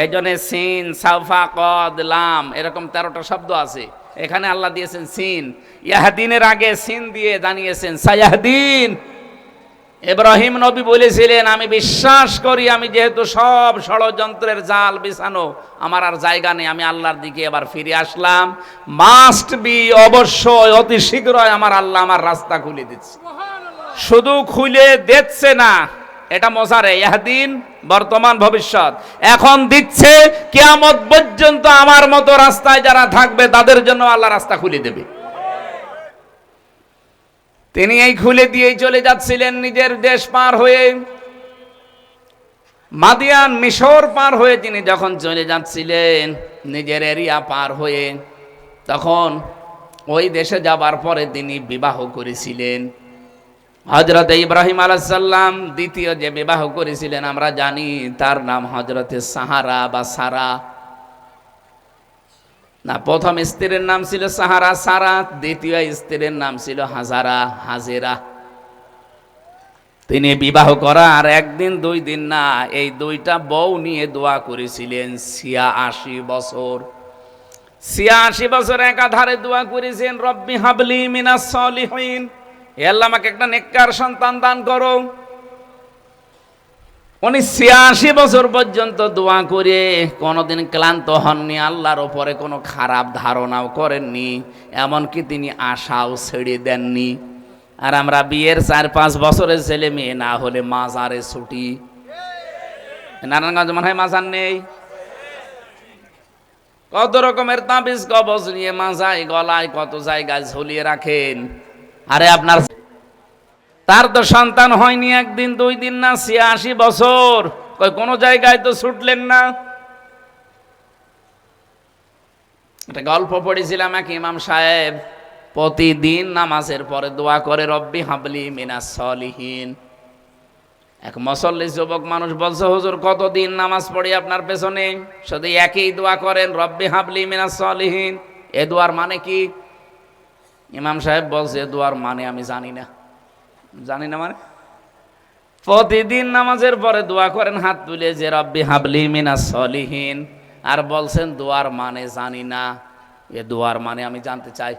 এই জন্য সিন, সাফা, কদ, লাম এরকম 13টা শব্দ আছে, এখানে আল্লাহ দিয়েছেন সিন। ইয়াহদিনের আগে সিন দিয়ে জানিয়েছেন সায়াহদিন। ইব্রাহিম নবী বলেছিলেন, আমি বিশ্বাস করি আমি যেহেতু সব ষড়যন্ত্রের জাল বিছানো, আমার আর জায়গা নেই, আমি আল্লাহর দিকে এবার ফিরে আসলাম, মাস্ট বি, অবশ্যই অতি শীঘ্রই আমার আল্লাহ আমার রাস্তা খুলে দিচ্ছে। শুধু খুলে দিচ্ছে না, এটা মজারে, ইয়াহদিন বর্তমান ভবিষ্যৎ, এখন দিচ্ছে, কিয়ামত পর্যন্ত আমার মতো রাস্তায় যারা থাকবে তাদের জন্য আল্লাহ রাস্তা খুলে দেবে। তিনি এই খুলে দিয়েই চলে যাচ্ছিলেন নিজের দেশ পার হয়ে, মাদিয়ান মিশর পার হয়ে তিনি যখন চলে যাচ্ছিলেন নিজের এরিয়া পার হয়ে, তখন ওই দেশে যাবার পরে তিনি বিবাহ করেছিলেন। হযরত ইব্রাহিম আলাইহিস সালাম দ্বিতীয় যে বিবাহ করেছিলেন আমরা জানি, তার নাম হযরতে সাহারা বা সারা। না, প্রথম স্ত্রীর নাম ছিল সাহারা সারা, দ্বিতীয় স্ত্রীর নাম ছিল হাজারা হাজেরা। তিনি বিবাহ করার একদিন 2 দিন না, এই 2টা বউ নিয়ে দোয়া করেছিলেন 86 বছর। 86 বছর একাধারে দোয়া করেছেন, রব্বি হাবলি মিনাস সলিহিন, হে আল্লাহ আমাকে একটা নেককার সন্তান দান করো। উনি 86 বছর পর্যন্ত দোয়া করে কোনোদিন ক্লান্ত হননি, আল্লাহর ওপরে কোনো খারাপ ধারণাও করেননি, এমনকি তিনি আশাও ছেড়ে দেননি। আর আমরা বিয়ের 4-5 বছরের ছেলে মেয়ে না হলে মাজারে ছুটি। নারায়ণগঞ্জ মনে হয় মাজার নেই, কত রকমের তাবিজ কবজ নিয়ে মাজায় গলায় কত জায়গায় ঝুলিয়ে রাখেন। আরে আপনার তার তো সন্তান হয়নি একদিন 2 দিন না, 86 বছর, কোনো জায়গায় তো ছুটলেন না। একটা গল্প পড়েছিলাম, এক ইমাম সাহেব প্রতিদিন নামাজের পরে দোয়া করে, রব্বি হাবলি মিনাস সলিহিন। এক মুসল্লি যুবক মানুষ বলছে, হুজুর কতদিন নামাজ পড়ি আপনার পেছনে, শুধু একই দোয়া করেন, রব্বি হাবলি মিনাস সলিহিন, এ দোয়ার মানে কি? ইমাম সাহেব বলছে, এ দোয়ার মানে আমি জানি না। জানি না মানে? প্রতিদিন নামাজের পরে দোয়া করেন হাত তুলে যে রব্বি হাবলি মিনাস সলিহিন, আর বলছেন দোয়ার মানে জানি না। এ দোয়ার মানে আমি জানতে চাই।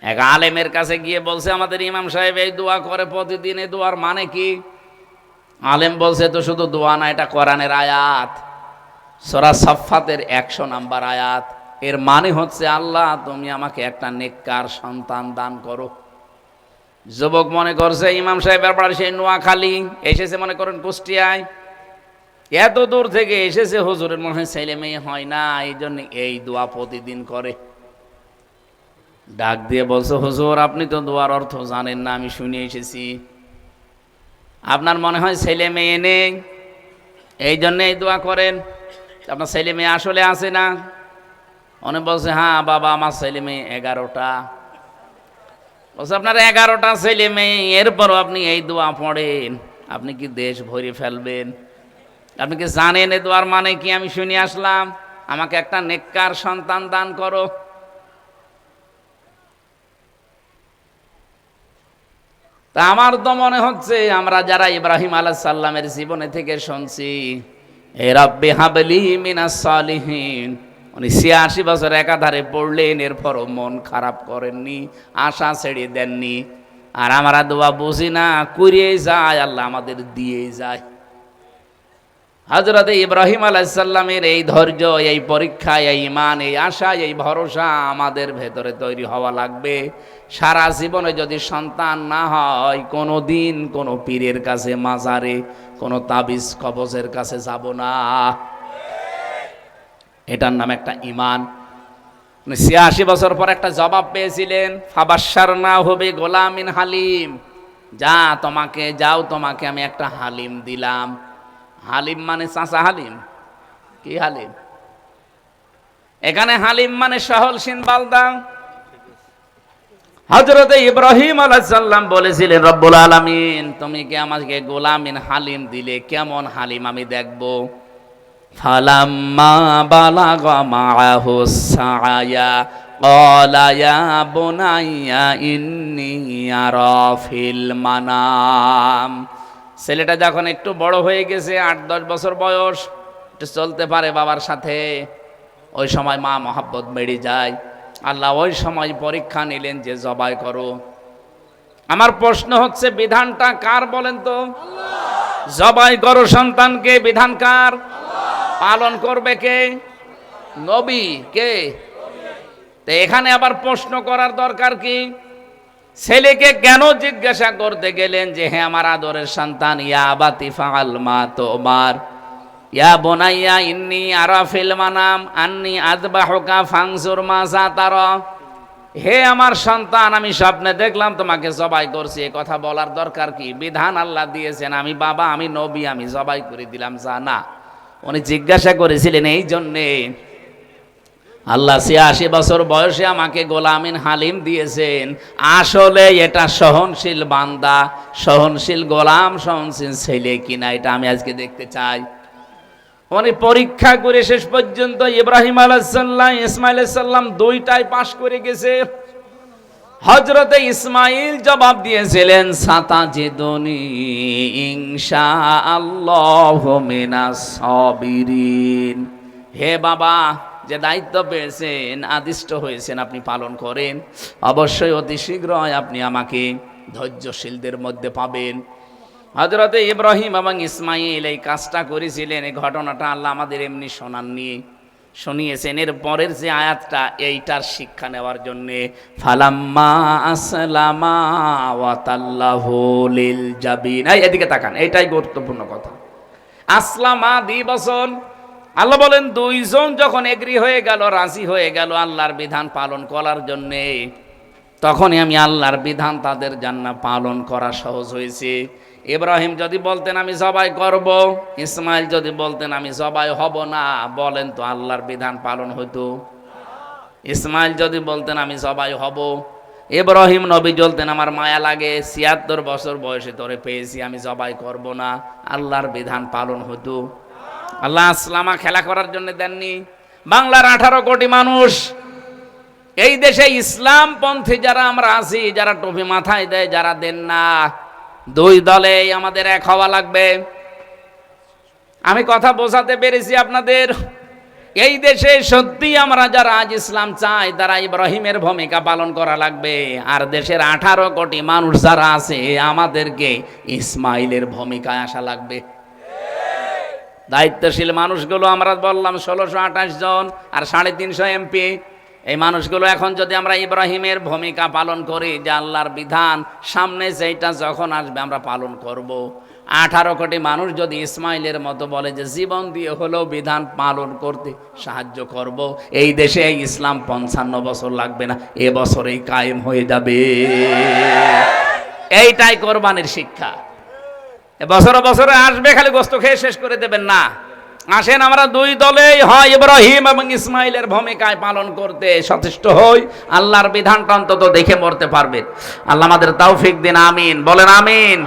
এক আলেমের কাছে গিয়ে বলছে, আমাদের ইমাম সাহেব এই দোয়া করে প্রতিদিন, এই দোয়ার মানে কি? আলেম বলছে, তো শুধু দোয়া না, এটা কোরআনের আয়াত, সূরা সাফফাতের 100 নম্বর আয়াত। এর মানে হচ্ছে, আল্লাহ তুমি আমাকে একটা নেককার সন্তান দান করো। যুবক মনে করছে ইমাম সাহেবের বাড়ি সেই নোয়াখালী, এসেছে মনে করেন কুষ্টিয়ায়, এত দূর থেকে এসেছে, হুজুরের মনে হয় ছেলে মেয়ে হয় না, এই জন্য এই দোয়া প্রতিদিন করে। ডাক দিয়ে বলছে, হুজুর আপনি তো দোয়ার অর্থ জানেন না, আমি শুনে এসেছি, আপনার মনে হয় ছেলে মেয়ে নেই, এই জন্য এই দোয়া করেন, আপনার ছেলে মেয়ে আসলে আছে না? উনি বলছে, হ্যাঁ বাবা আমার ছেলে মেয়ে 11টা। বলছে আপনার 11টা ছেলে মেয়ে, এরপরও আপনি এই দোয়া পড়েন, আপনি কি দেশ ভরে ফেলবেন? আপনি কি জানেন এই দোয়ার মানে কি? আমি শুনে আসলাম, আমাকে একটা নেককার সন্তান দান করো। তা আমার তো মনে হচ্ছে আমরা যারা ইব্রাহিম আলাইহিস সালামের জীবনে থেকে শুনছি, এ রাব্বি হাবলি মিনাস সালিহিন, উনি 86 বছর একাধারে পড়লেন, এরপরও মন খারাপ করেননি, আশা ছেড়ে দেননি। আর আমরা দোয়া বুঝি না, করিয়ে যায়, আল্লাহ আমাদের দিয়ে যায়। হযরত ইব্রাহিম আলাইহিস সালামের এই ধৈর্য, এই পরীক্ষা, এই ঈমান, এই আশা, এই ভরসা আমাদের ভেতরে তৈরি হওয়া লাগবে। সারা জীবনে যদি সন্তান না হয়, কোনো দিন কোনো পীরের কাছে, মাজারে, কোনো তাবিজ কবজের কাছে যাব না। এটার নাম একটা ঈমান। 86 বছর পর একটা জবাব পেয়েছিলেন, ফাবাশশারনাহু বিগুলামিন হালিম, যাও তোমাকে আমি একটা হালিম দিলাম। হালিম মানে চাচা হালিম, কি হালিম? এখানে হালিম মানে সহলসীন বালদা। হযরত ইব্রাহিম আলাইহিস সালাম বলেছিলেন, রব্বুল আলামিন তুমি কি আমাকে গোলামিন হালিম দিলে, কেমন হালিম আমি দেখব। ফালাম্মা বালাগা মাআহু সাআয়া ক্বালা ইয়া বুনাইয়া ইন্নী আরা ফিল মানাম। ছেলেটা যখন একটু বড় হয়ে গেছে, 8-10 বছর বয়স, একটু চলতে পারে বাবার সাথে, ওই সময় মা মহাব্বত বেড়ে যায়। আল্লাহ ওই সময় পরীক্ষা নিলেন যে জবাই করো। আমার প্রশ্ন হচ্ছে, বিধানটা কার বলেন তো? জবাই করো সন্তানকে, বিধান কার? পালন করবে কে? নবী। কে? তো এখানে আবার প্রশ্ন করার দরকার কি? ছেলেকে কেন জিজ্ঞাসা করতে গেলেন যে হে আমার আদরের সন্তান, ইয়া আবাতি ফাআল মা তুমার, ইয়া বুনাইয়া ইন্নী আরা ফিল মানাম আন্নী আযবাহুকা ফানজুর মাযা তারা। হে আমার সন্তান, আমি স্বপ্নে দেখলাম তোমাকে জবাই করছি। এ কথা বলার দরকার কি? বিধান আল্লাহ দিয়েছেন, আমি বাবা, আমি নবী, আমি জবাই করে দিলাম। না, উনি জিজ্ঞাসা করেছিলেন এই জন্যে, আল্লাহ 86 বছর বয়সে আমাকে গোলামিন হালিম দিয়েছেন, আসলে এটা সহনশীল বান্দা, সহনশীল গোলাম, সহনশীল ছেলে কিনা, এটা আমি আজকে দেখতে চাই। উনি পরীক্ষা করে শেষ পর্যন্ত ইব্রাহিম আলাইহিস সালাম, ইসমাঈল আলাইহিস সালাম দুইটাই পাশ করে গেছে। হযরতে ইসমাঈল জবাব দিয়েছিলেন, সাতাজিদুনি ইনশাআল্লাহু মিনাস সাবিরিন। হে বাবা, যে দায়িত্ব পেয়েছেন, আদিষ্ট হয়েছেন, আপনি পালন করেন, অবশ্যই অতি শীঘ্রই আপনি আমাকে ধৈর্যশীলদের মধ্যে পাবেন। হযরতে ইব্রাহিম এবং ইসমাঈল এই কাজটা করেছিলেন। এই ঘটনাটা আল্লাহ আমাদের এমনি শোনাননি, শুনিয়েছেন। এর পরের যে আয়াতটা, এইটার শিক্ষা নেওয়ার জন্যে, ফালাম্মা আসলামা ওয়া তাল্লাহু লিল জাবিন। এদিকে তাকান, এইটাই গুরুত্বপূর্ণ কথা। আসলামা দ্বিবচন। আল্লাহ বলেন দুইজন যখন এগ্রি হয়ে গেল, রাজি হয়ে গেল আল্লাহর বিধান পালন করার জন্যে, তখনই আমি আল্লাহর বিধান তাদের জন্য পালন করা সহজ হয়েছে। ইব্রাহিম যদি বলতেন আমি জবাই করব, ইসমাইল যদি বলতেন আমি জবাই হব না, বলেন তো আল্লাহর বিধান পালন হতো? ইসমাইল যদি বলতেন আমি জবাই হব, ইব্রাহিম নবী বলতেন আমার মায়া লাগে, ৭৬ বছর বয়সে তোরে পেয়েছি, আমি জবাই করব না, আল্লাহর বিধান পালন হতো? আল্লাহ আসলামা খেলা করার জন্য দেননি। বাংলার 18 কোটি মানুষ, এই দেশে ইসলাম পন্থী যারা আমরা আছি, যারা টুপি মাথায় দেয়, যারা দেন না, দুই দলে আমাদের এক হওয়া লাগবে। আমি কথা বোঝাতে পেরেছি আপনাদের? এই দেশে সত্যি আমরা যারা আজ ইসলাম চাই, তারা ইব্রাহিমের ভূমিকা পালন করা লাগবে। আর দেশের 18 কোটি মানুষ যারা আছে, আমাদেরকে ইসমাইলের ভূমিকায় আসা লাগবে। দায়িত্বশীল মানুষগুলো আমরা বললাম 1628 জন আর 350 এমপি। এই মানুষগুলো এখন যদি আমরা ইব্রাহিমের ভূমিকা পালন করি, যে আল্লাহর বিধান সামনে যেটা যখন আসবে আমরা পালন করব, 18 কোটি মানুষ যদি ইসমাইলের মতো বলে যে জীবন দিয়ে হলেও বিধান পালন করতে সাহায্য করব, এই দেশে ইসলাম 55 বছর লাগবে না, এবছরেই কায়েম হয়ে যাবে। এইটাই কোরবানির শিক্ষা। বছরে বছরে আসবে, খালি গোস্ত খেয়ে শেষ করে দেবেন না, আসেন আমরা দুই দলেই হয় ইব্রাহিম এবং ইসমাইলের ভূমিকায় পালন করতে সচেষ্ট হই, আল্লাহর বিধানটা অন্তত দেখে মরতে পারবে। আল্লাহ আমাদের তৌফিক দিন, আমিন বলেন আমিন।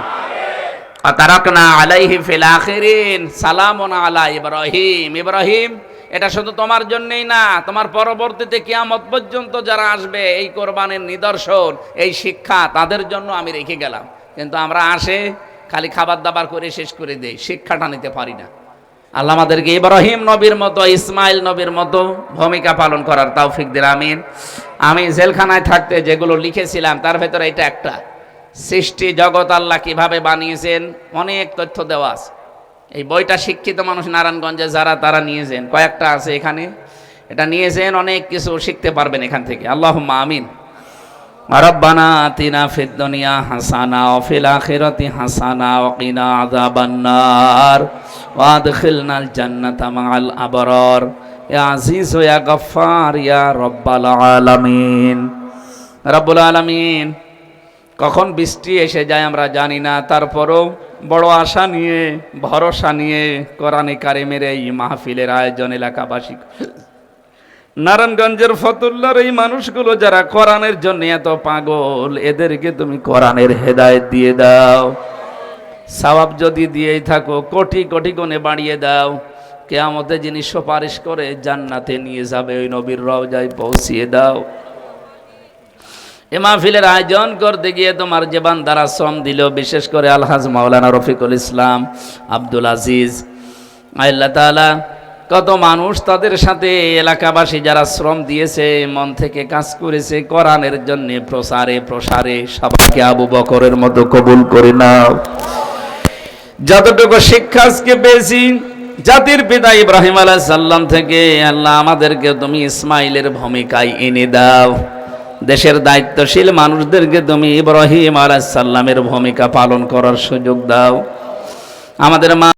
তারাকনা আলাইহি ফিল আখিরিন সালামুন আলা ইব্রাহিম। ইব্রাহিম, এটা শুধু তোমার জন্যই না, তোমার পরবর্তীতে কিয়ামত পর্যন্ত যারা আসবে এই কোরবানির নিদর্শন, এই শিক্ষা তাদের জন্য আমি রেখে গেলাম। কিন্তু আমরা আসে খালি খাবার দাবার করে শেষ করে দেই, শিক্ষাটা নিতে পারি না। আল্লাহ আমাদেরকে ইব্রাহিম নবীর মতো, ইসমাইল নবীর মতো ভূমিকা পালন করার তৌফিক দিন, আমিন। আমি জেলখানায় থাকতে যেগুলো লিখেছিলাম তার ভেতরে এটা একটা, সৃষ্টি জগৎ আল্লাহ কিভাবে বানিয়েছেন অনেক তথ্য দেওয়া আছে। এই বইটা শিক্ষিত মানুষ নারায়ণগঞ্জে যারা তারা নিয়েছেন, কয়েকটা আছে এখানে, এটা নিয়েছেন, অনেক কিছু শিখতে পারবেন এখান থেকে। আল্লাহুম্মা আমিন। রব্বানা আতিনা ফিদ দুনিয়া হাসানা ওয়া ফিল আখিরাতি হাসানা ওয়া কিনা আযাবান্নার ওয়া আদখিলনাল জান্নাতা মাআল আবরার ইয়া আজিজ ইয়া গফফার ইয়া রব্বাল আলামিন। রব্বুল আলামিন, কখন বৃষ্টি এসে যায় আমরা জানি না, তারপরও বড় আশা নিয়ে, ভরসা নিয়ে কোরআনে কারিমের এই মাহফিলের আয়োজন এলাকাবাসী, নারায়ণগঞ্জের ফতুল্লার এই মানুষগুলো যারা কোরআনের জন্য এত পাগল, এদেরকে তুমি কোরআনের হেদায়েত দিয়ে দাও। সওয়াব যদি দিয়েই থাকো কোটি কোটি গুণে বাড়িয়ে দাও। কিয়ামতে যিনি সুপারিশ করে জান্নাতে নিয়ে যাবে ওই নবীর রওজায় পৌঁছিয়ে দাও। এ মাহফিলের আয়োজন করতে গিয়ে তোমার যে বান্দারা শ্রম দিল, বিশেষ করে আলহাজ মাওলানা রফিকুল ইসলাম আব্দুল আজিজ, আল্লাহ তাআলা কত মানুষ তাদের সাথে এলাকাবাসী যারা শ্রম দিয়েছে, মন থেকে কাজ করেছে কোরআনের জন্য প্রসারে প্রসারে, সবাইকে আবু বকরের মতো কবুল করে নাও। যতটুকু শিক্ষা আজকে পেয়েছি জাতির পিতা ইব্রাহিম আলাইহিস সালাম থেকে, আল্লাহ আমাদেরকে তুমি ইসমাইলের ভূমিকায় এনে দাও। দেশের দায়িত্বশীল মানুষদেরকে তুমি ইব্রাহিম আলাইহিস সালামের ভূমিকা পালন করার সুযোগ দাও। আমাদের মা